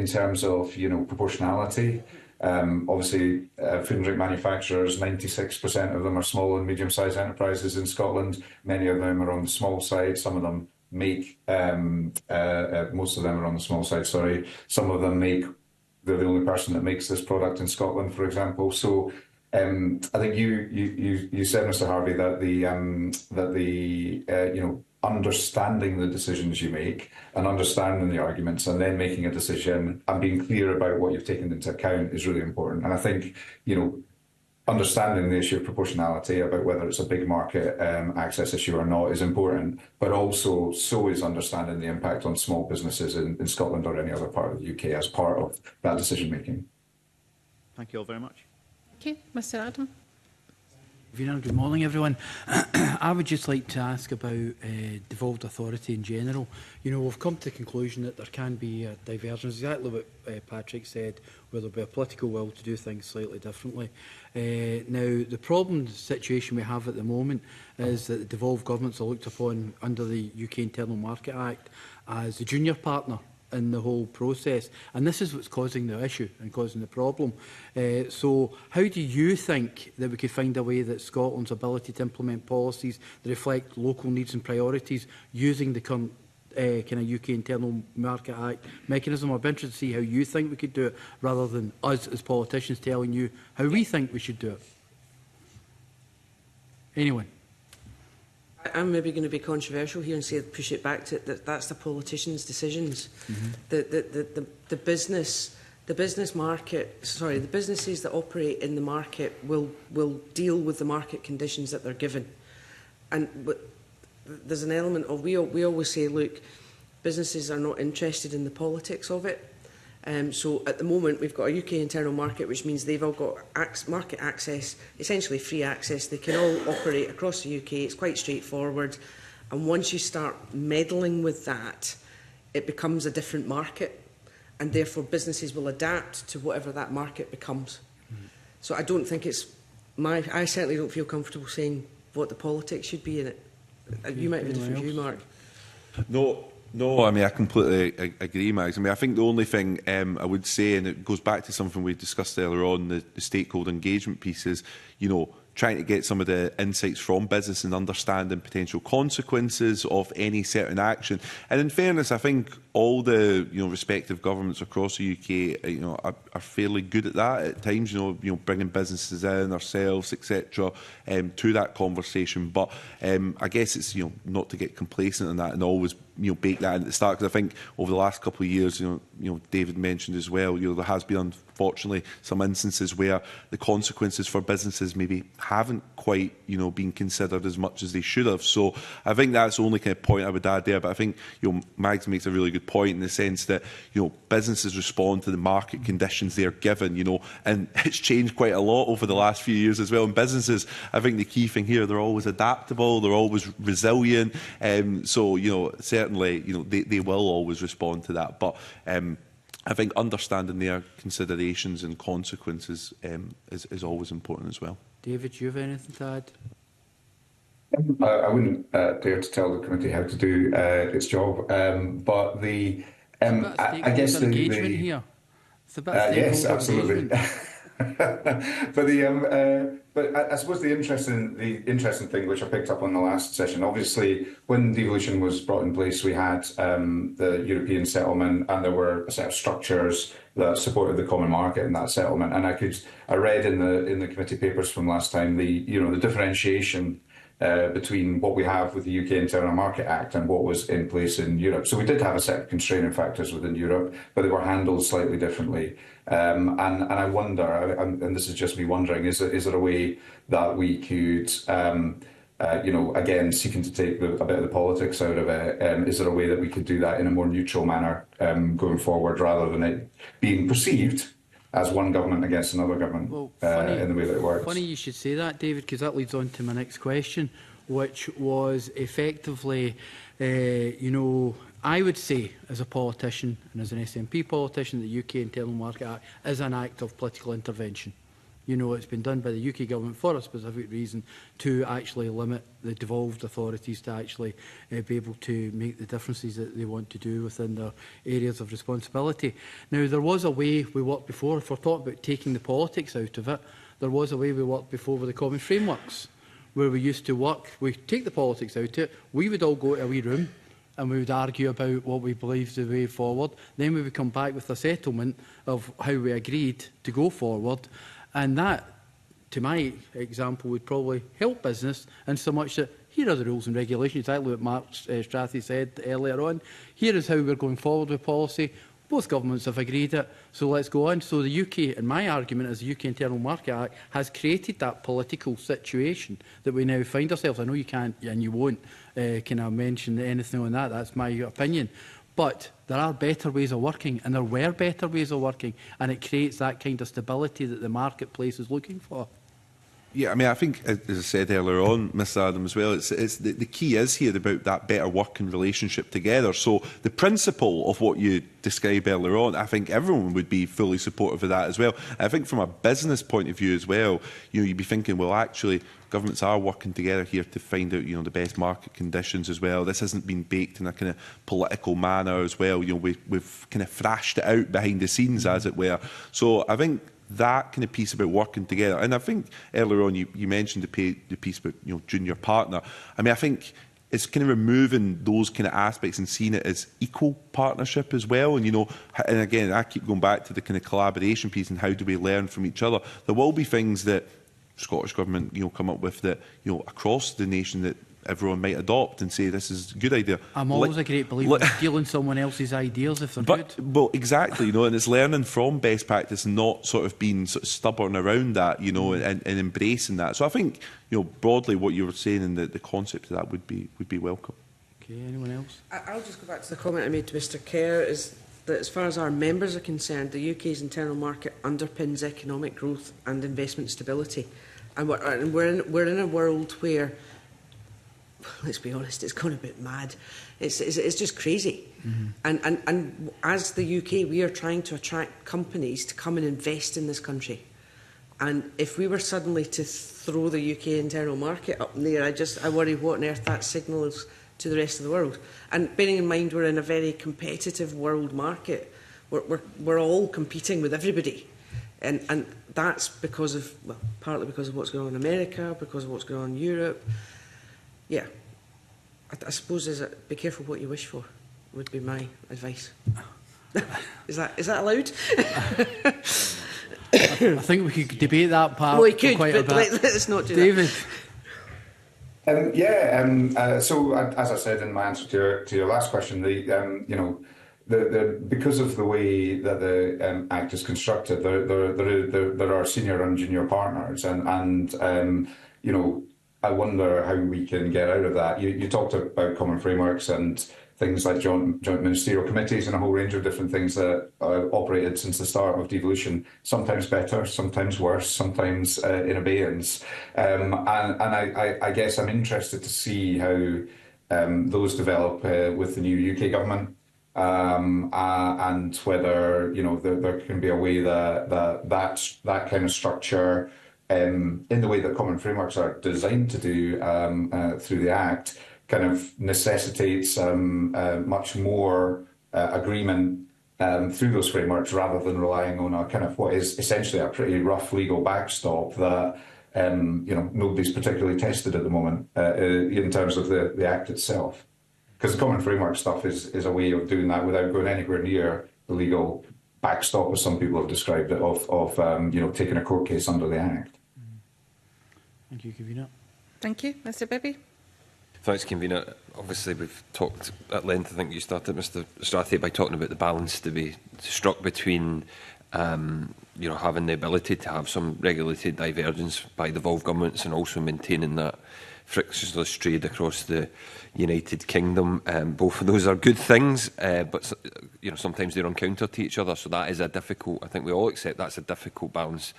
terms of proportionality. Obviously, food and drink manufacturers, 96% of them are small and medium-sized enterprises in Scotland. Many of them are on the small side. Some of them make, most of them are on the small side, sorry. Some of them make, they're the only person that makes this product in Scotland, for example. So I think you said, Mr. Harvey, that the understanding the decisions you make and understanding the arguments and then making a decision and being clear about what you've taken into account is really important. And I think, understanding the issue of proportionality about whether it's a big market access issue or not is important, but also so is understanding the impact on small businesses in Scotland or any other part of the UK as part of that decision making.
Thank you all very much.
Okay, Mr. Adam.
Good morning, everyone. I would just like to ask about devolved authority in general. We've come to the conclusion that there can be a divergence, exactly what Patrick said, where there'll be a political will to do things slightly differently. Now, the problem, the situation we have at the moment is that the devolved governments are looked upon under the UK Internal Market Act as the junior partner in the whole process, and this is what's causing the issue and causing the problem. So how do you think that we could find a way that Scotland's ability to implement policies that reflect local needs and priorities using the current kind of UK Internal Market Act mechanism? I'd be interested to see how you think we could do it, rather than us as politicians telling you how we think we should do it. Anyone?
I'm maybe going to be controversial here and say, push it back to that's the politicians' decisions. The business market, sorry, the businesses that operate in the market will deal with the market conditions that they're given. But there's an element of, we always say, look, businesses are not interested in the politics of it. So at the moment, we've got a UK internal market, which means they've all got market access, essentially free access. They can all operate across the UK. It's quite straightforward. And once you start meddling with that, it becomes a different market. And therefore, businesses will adapt to whatever that market becomes. So I don't think it's I certainly don't feel comfortable saying what the politics should be in it. You might have a different view, Mark.
No, I mean, I completely agree, Mags. I mean, I think the only thing I would say, and it goes back to something we discussed earlier on, the stakeholder engagement piece is, you know, trying to get some of the insights from business and understanding potential consequences of any certain action. And in fairness, I think all the respective governments across the UK are fairly good at that at times. Bringing businesses in, ourselves, etc. To that conversation. But I guess it's not to get complacent in that and always bake that in at the start, because I think over the last couple of years, David mentioned as well, there has been unfortunately some instances where the consequences for businesses maybe haven't quite been considered as much as they should have. So I think that's the only kind of point I would add there. But I think Mags makes a really good point in the sense that businesses respond to the market conditions they're given, and it's changed quite a lot over the last few years as well. And businesses, I think the key thing here, they're always adaptable, they're always resilient. So certainly they will always respond to that. But I think understanding their considerations and consequences is always important as well.
David, do you have anything to add?
I wouldn't dare to tell the committee how to do its job, but the I guess the
engagement here. It's a bit of
yes, absolutely.
Engagement.
But I suppose the interesting thing which I picked up on the last session, obviously, when devolution was brought in place, we had the European settlement, and there were a set of structures that supported the common market in that settlement. And I read in the committee papers from last time the differentiation between what we have with the UK Internal Market Act and what was in place in Europe. So we did have a set of constraining factors within Europe, but they were handled slightly differently. And I wonder, and this is just me wondering, is there a way that we could, again, seeking to take a bit of the politics out of it, is there a way that we could do that in a more neutral manner going forward, rather than it being perceived as one government against another government in the way that it works?
Funny you should say that, David, because that leads on to my next question, which was effectively, I would say, as a politician and as an SNP politician, the UK Internal Market Act is an act of political intervention. It's been done by the UK government for a specific reason, to actually limit the devolved authorities to actually be able to make the differences that they want to do within their areas of responsibility. Now, there was a way we worked before, if we're talking about taking the politics out of it, there was a way we worked before with the common frameworks, where we used to work, we take the politics out of it, we would all go to a wee room, and we would argue about what we believed the way forward. Then we would come back with a settlement of how we agreed to go forward. And that, to my example, would probably help business in so much that here are the rules and regulations, exactly what Mark Strathy said earlier on. Here is how we're going forward with policy. Both governments have agreed it, so let's go on. So the UK, and my argument is the UK Internal Market Act has created that political situation that we now find ourselves. I know you can't and you won't mention anything on that, that's my opinion. But there are better ways of working, and there were better ways of working, and it creates that kind of stability that the marketplace is looking for.
Yeah, I mean, I think, as I said earlier on, Mr Adam, as well, it's the key is here about that better working relationship together. So the principle of what you described earlier on, I think everyone would be fully supportive of that as well. I think from a business point of view as well, you'd be thinking, well, actually, governments are working together here to find out, the best market conditions as well. This hasn't been baked in a kind of political manner as well. We've kind of thrashed it out behind the scenes, as it were. So I think that kind of piece about working together, and I think earlier on you mentioned the piece about junior partner. I mean, I think it's kind of removing those kind of aspects and seeing it as equal partnership as well. And and again, I keep going back to the kind of collaboration piece and how do we learn from each other. There will be things that Scottish Government come up with that across the nation that everyone might adopt and say this is a good idea.
I'm always a great believer in stealing someone else's ideas if they're good.
Well, exactly, and it's learning from best practice, not sort of being sort of stubborn around that, and embracing that. So I think, broadly what you were saying and the concept of that would be welcome.
Okay, anyone else?
I'll just go back to the comment I made to Mr Kerr. Is that as far as our members are concerned, the UK's internal market underpins economic growth and investment stability. And we're in a world where, let's be honest, it's gone a bit mad. It's just crazy. And as the UK, we are trying to attract companies to come and invest in this country. And if we were suddenly to throw the UK internal market up in the air, I worry what on earth that signals to the rest of the world. And bearing in mind we're in a very competitive world market, we're all competing with everybody. And that's because of, well, partly because of what's going on in America, because of what's going on in Europe. Yeah, I suppose be careful what you wish for, would be my advice. Is that allowed?
I think we could debate that part
we could,
quite a
but
bit.
let's not do
David.
that.
So as I said in my answer to your last question, because of the way that the Act is constructed, there are senior and junior partners, and I wonder how we can get out of that. You talked about common frameworks and things like joint ministerial committees and a whole range of different things that operated since the start of devolution, sometimes better, sometimes worse, sometimes in abeyance. And I guess I'm interested to see how those develop with the new UK government, and whether there can be a way that kind of structure, in the way that common frameworks are designed to do through the Act, kind of necessitates much more agreement through those frameworks, rather than relying on a kind of what is essentially a pretty rough legal backstop that nobody's particularly tested at the moment in terms of the Act itself. Because the common framework stuff is a way of doing that without going anywhere near the legal backstop, as some people have described it, of taking a court case under the Act.
Thank you, Convener.
Thank you. Mr Bibby.
Thanks, Convener. Obviously, we've talked at length. I think you started, Mr Strathy, by talking about the balance to be struck between having the ability to have some regulated divergence by devolved governments and also maintaining that frictionless trade across the United Kingdom. Both of those are good things, but sometimes they run counter to each other. So that is a difficult, I think we all accept that's a difficult balance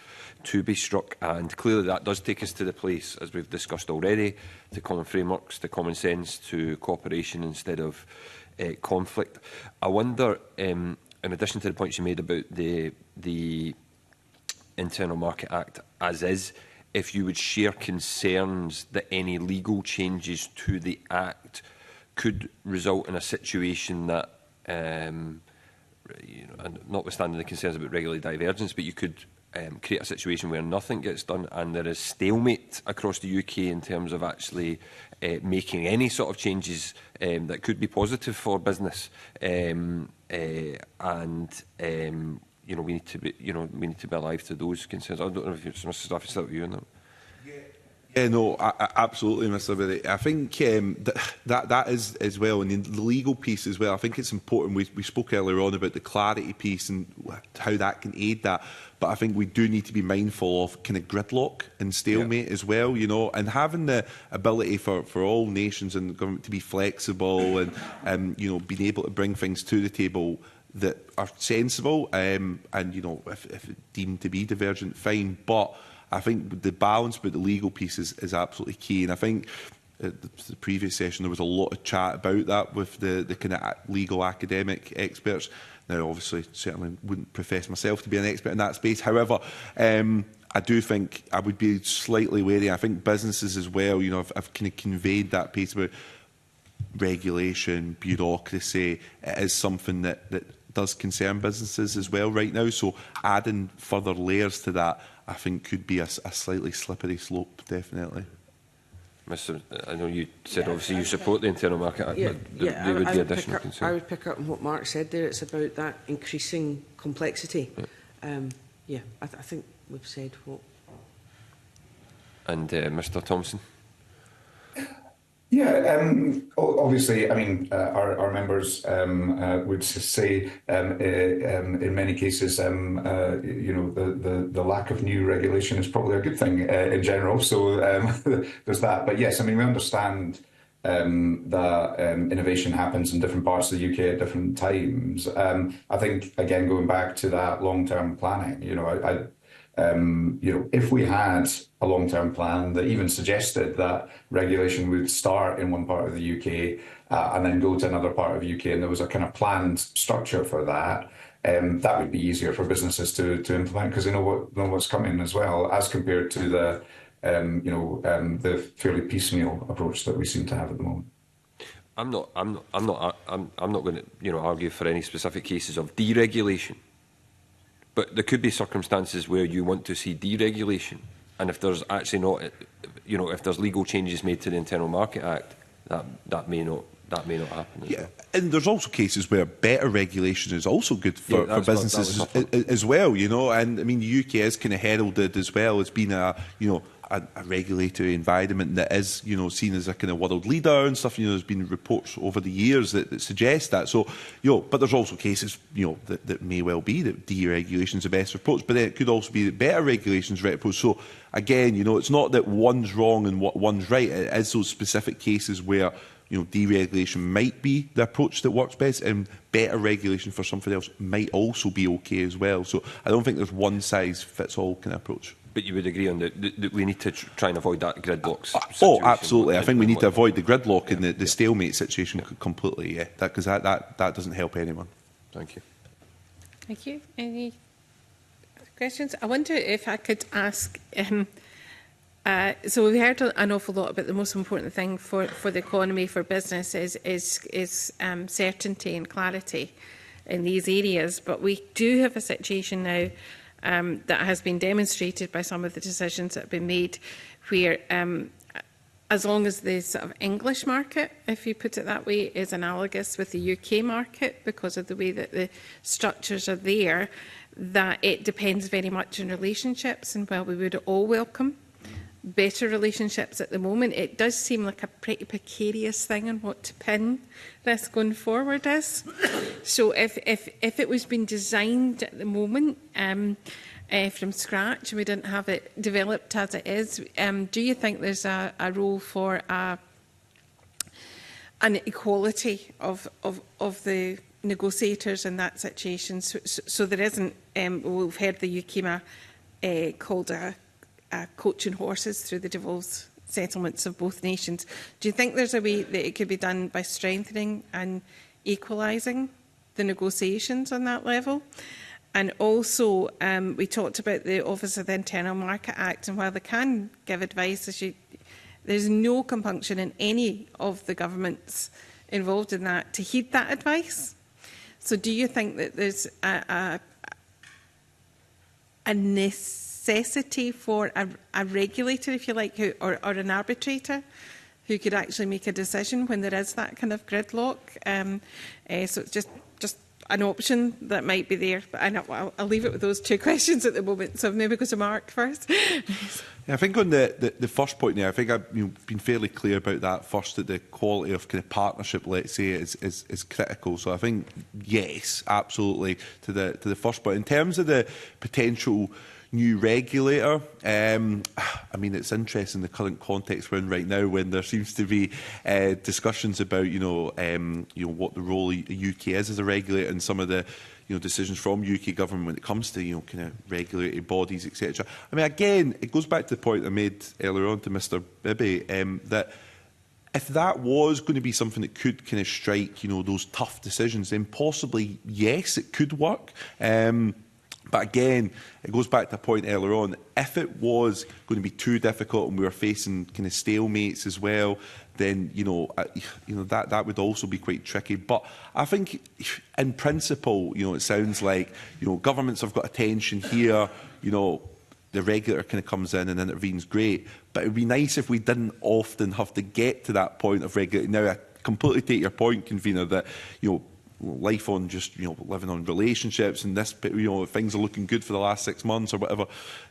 to be struck. And clearly that does take us to the place, as we've discussed already, to common frameworks, to common sense, to cooperation instead of conflict. I wonder, in addition to the points you made about the Internal Market Act as is, if you would share concerns that any legal changes to the Act could result in a situation that, notwithstanding the concerns about regulated divergence, but you could create a situation where nothing gets done and there is stalemate across the UK in terms of actually making any sort of changes that could be positive for business, we need to be alive to those concerns. I don't know if Mr Stafford still with you on that.
Yeah, no, absolutely, Mr. Biddy. I think that is as well, and the legal piece as well. I think it's important. We spoke earlier on about the clarity piece and how that can aid that. But I think we do need to be mindful of kind of gridlock and stalemate as well, and having the ability for all nations and the government to be flexible and being able to bring things to the table that are sensible, and if deemed to be divergent, fine. But I think the balance with the legal piece is absolutely key. And I think at the previous session there was a lot of chat about that with the kind of legal academic experts. Now, obviously, certainly wouldn't profess myself to be an expert in that space. However, I do think I would be slightly wary. I think businesses as well, I've kind of conveyed that piece about regulation, bureaucracy. It is something that does concern businesses as well right now. So adding further layers to that, I think, could be a slightly slippery slope, definitely.
Mr. I know you said obviously you support the Internal Market Act, but there would be additional concern.
I would pick up on what Mark said there. It's about that increasing complexity. I think we've said what.
And Mr. Thompson?
Yeah, obviously, I mean, our members would say in many cases, the lack of new regulation is probably a good thing in general. So there's that. But yes, I mean, we understand that innovation happens in different parts of the UK at different times. I think, again, going back to that long-term planning, if we had a long-term plan that even suggested that regulation would start in one part of the UK and then go to another part of the UK, and there was a kind of planned structure for that, that would be easier for businesses to implement, because they know what's coming as well, as compared to the fairly piecemeal approach that we seem to have at the moment.
I'm not going to argue for any specific cases of deregulation, but there could be circumstances where you want to see deregulation, and if there's actually not, if there's legal changes made to the Internal Market Act, that may not happen. Well.
And there's also cases where better regulation is also good for businesses as well. And I mean, the UK is kind of heralded as well as being a regulatory environment that is, seen as a kind of world leader and stuff. There's been reports over the years that suggest that. So, but there's also cases, that may well be that deregulation is the best approach, but then it could also be that better regulations the right approach. So, again, it's not that one's wrong and one's right. It is those specific cases where, deregulation might be the approach that works best, and better regulation for something else might also be okay as well. So, I don't think there's one size fits all kind of approach.
But you would agree on that we need to try and avoid that gridlock situation?
Oh, absolutely. I think we need to avoid the gridlock and the stalemate situation completely, because that doesn't help anyone.
Thank you.
Thank you. Any questions? I wonder if I could ask, so we've heard an awful lot about the most important thing for the economy, for business, is certainty and clarity in these areas, but we do have a situation now that has been demonstrated by some of the decisions that have been made, where as long as the sort of English market, if you put it that way, is analogous with the UK market because of the way that the structures are there, that it depends very much on relationships. And while we would all welcome better relationships at the moment, it does seem like a pretty precarious thing on what to pin this going forward is. So if it was being designed at the moment from scratch and we didn't have it developed as it is, do you think there's a role for an equality of the negotiators in that situation, so there isn't, we've heard the UKIMA called a coaching horses through the devolved settlements of both nations. Do you think there's a way that it could be done by strengthening and equalising the negotiations on that level? And also, we talked about the Office of the Internal Market Act, and while they can give advice, there's no compunction in any of the governments involved in that to heed that advice. So do you think that there's a necessity for a regulator, if you like, or an arbitrator who could actually make a decision when there is that kind of gridlock? So it's just an option that might be there. But I'll leave it with those two questions at the moment. So maybe go to Mark first.
I think on the first point there, I think I've been fairly clear about that first, that the quality of kind of partnership, let's say, is critical. So I think, yes, absolutely, to the first point. In terms of the potential new regulator, I mean, it's interesting the current context we're in right now, when there seems to be discussions about, what the role of the UK is as a regulator, and some of the decisions from UK government when it comes to kind of regulatory bodies, etc. I mean, again, it goes back to the point I made earlier on to Mr. Bibby, that if that was going to be something that could kind of strike, those tough decisions, then possibly yes, it could work. But again, it goes back to a point earlier on. If it was going to be too difficult and we were facing kind of stalemates as well, then that would also be quite tricky. But I think, in principle, it sounds like governments have got attention here. The regulator kind of comes in and intervenes, great. But it would be nice if we didn't often have to get to that point of regulating. Now, I completely take your point, convener, that life on just living on relationships, and this things are looking good for the last 6 months or whatever,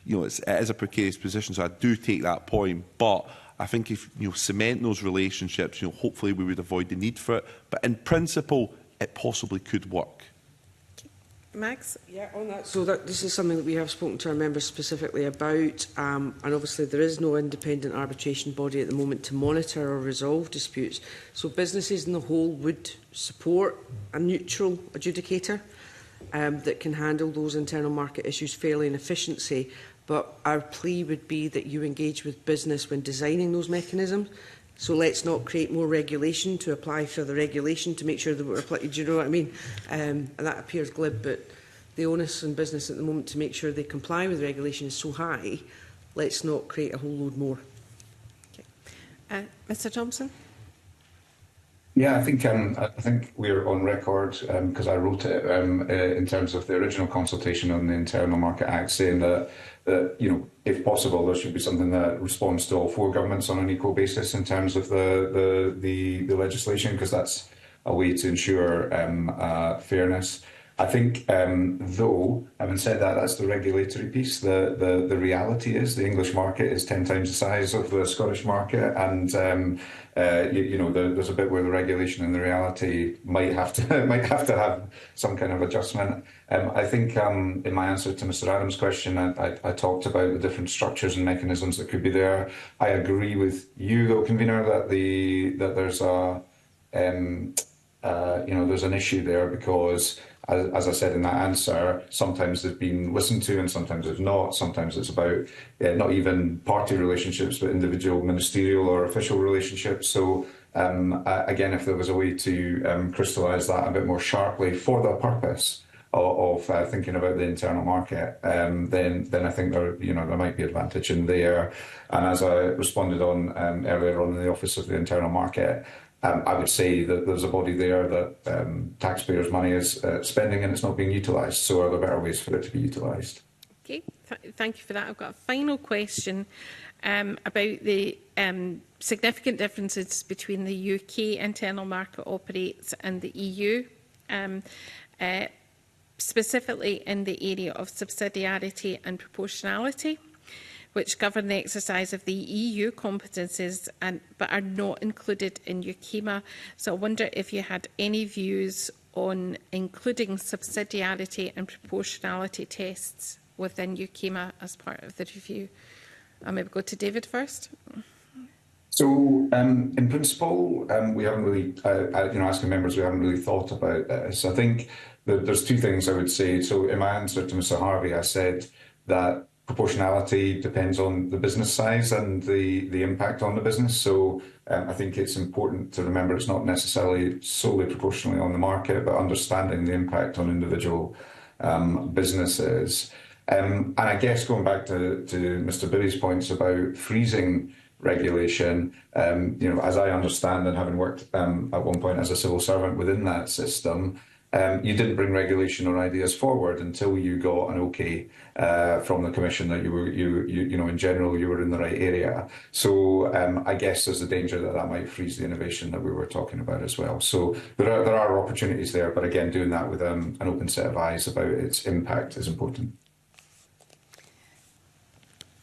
it is a precarious position. So I do take that point, but I think if cement those relationships, hopefully we would avoid the need for it. But in principle, it possibly could work.
Max?
Yeah, on that. So this is something that we have spoken to our members specifically about, and obviously there is no independent arbitration body at the moment to monitor or resolve disputes. So businesses in the whole would support a neutral adjudicator that can handle those internal market issues fairly and efficiently. But our plea would be that you engage with business when designing those mechanisms. So let's not create more regulation to apply for the regulation to make sure that we're applying. Do you know what I mean? And that appears glib, but the onus on business at the moment to make sure they comply with regulation is so high. Let's not create a whole load more.
Okay. Mr Thompson?
Yeah, I think we're on record because I wrote it in terms of the original consultation on the Internal Market Act, saying that you know, if possible, there should be something that responds to all four governments on an equal basis in terms of the legislation, because that's a way to ensure fairness. I think, though, having said that, that's the regulatory piece. The reality is the English market is 10 times the size of the Scottish market, and you know, there's a bit where the regulation and the reality might have to have some kind of adjustment. I think in my answer to Mr Adams' question, I talked about the different structures and mechanisms that could be there. I agree with you, though, convener, that there's a you know, there's an issue there because, as I said in that answer, sometimes they've been listened to and sometimes they've not. Sometimes it's about not even party relationships, but individual ministerial or official relationships. So again, if there was a way to crystallise that a bit more sharply for the purpose of thinking about the internal market, then I think there might be advantage in there. And as I responded on earlier on in the Office of the Internal Market, I would say that there's a body there that taxpayers' money is spending and it's not being utilised. So are there better ways for it to be utilised?
Okay, thank you for that. I've got a final question about the significant differences between the UK internal market operates and the EU, specifically in the area of subsidiarity and proportionality, which govern the exercise of the EU competences but are not included in UKEMA. So I wonder if you had any views on including subsidiarity and proportionality tests within UKEMA as part of the review. I'll maybe go to David first.
So, in principle, we haven't really, asking members, we haven't really thought about this. I think that there's two things I would say. So, in my answer to Mr Harvey, I said that proportionality depends on the business size and the impact on the business. So I think it's important to remember it's not necessarily solely proportionally on the market, but understanding the impact on individual businesses. And I guess going back to Mr Billy's points about freezing regulation, as I understand and having worked at one point as a civil servant within that system, you didn't bring regulation or ideas forward until you got an okay from the Commission that in general you were in the right area. So I guess there's a danger that might freeze the innovation that we were talking about as well. So there are opportunities there, but again, doing that with an open set of eyes about its impact is important.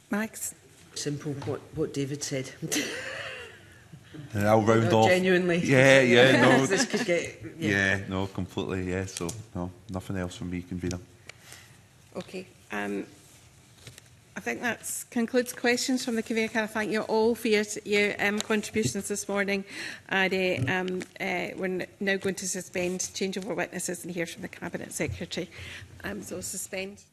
Max?
Simple, what David said.
And I'll round off.
Genuinely.
Yeah, no.
This could get...
Yeah, no, completely, yeah. So, no, nothing else from me, convener.
Okay. I think that concludes questions from the convener. Can I thank you all for your contributions this morning. And we're now going to suspend, change over witnesses and hear from the Cabinet Secretary. So suspend.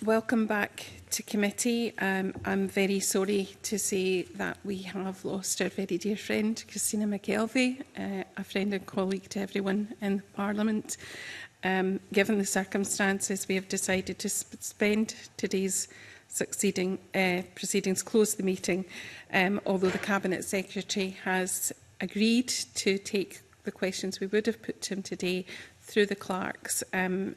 Welcome back to committee. I'm very sorry to say that we have lost our very dear friend, Christina McKelvey, a friend and colleague to everyone in Parliament. Given the circumstances, we have decided to suspend today's proceedings, close the meeting, although the Cabinet Secretary has agreed to take the questions we would have put to him today through the clerks and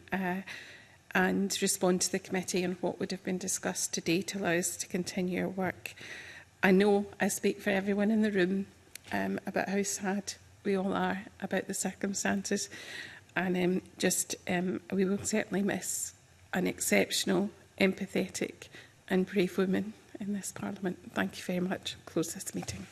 respond to the committee on what would have been discussed today to allow us to continue our work. I know I speak for everyone in the room about how sad we all are about the circumstances, and we will certainly miss an exceptional, empathetic and brave woman in this Parliament. Thank you very much. Close this meeting.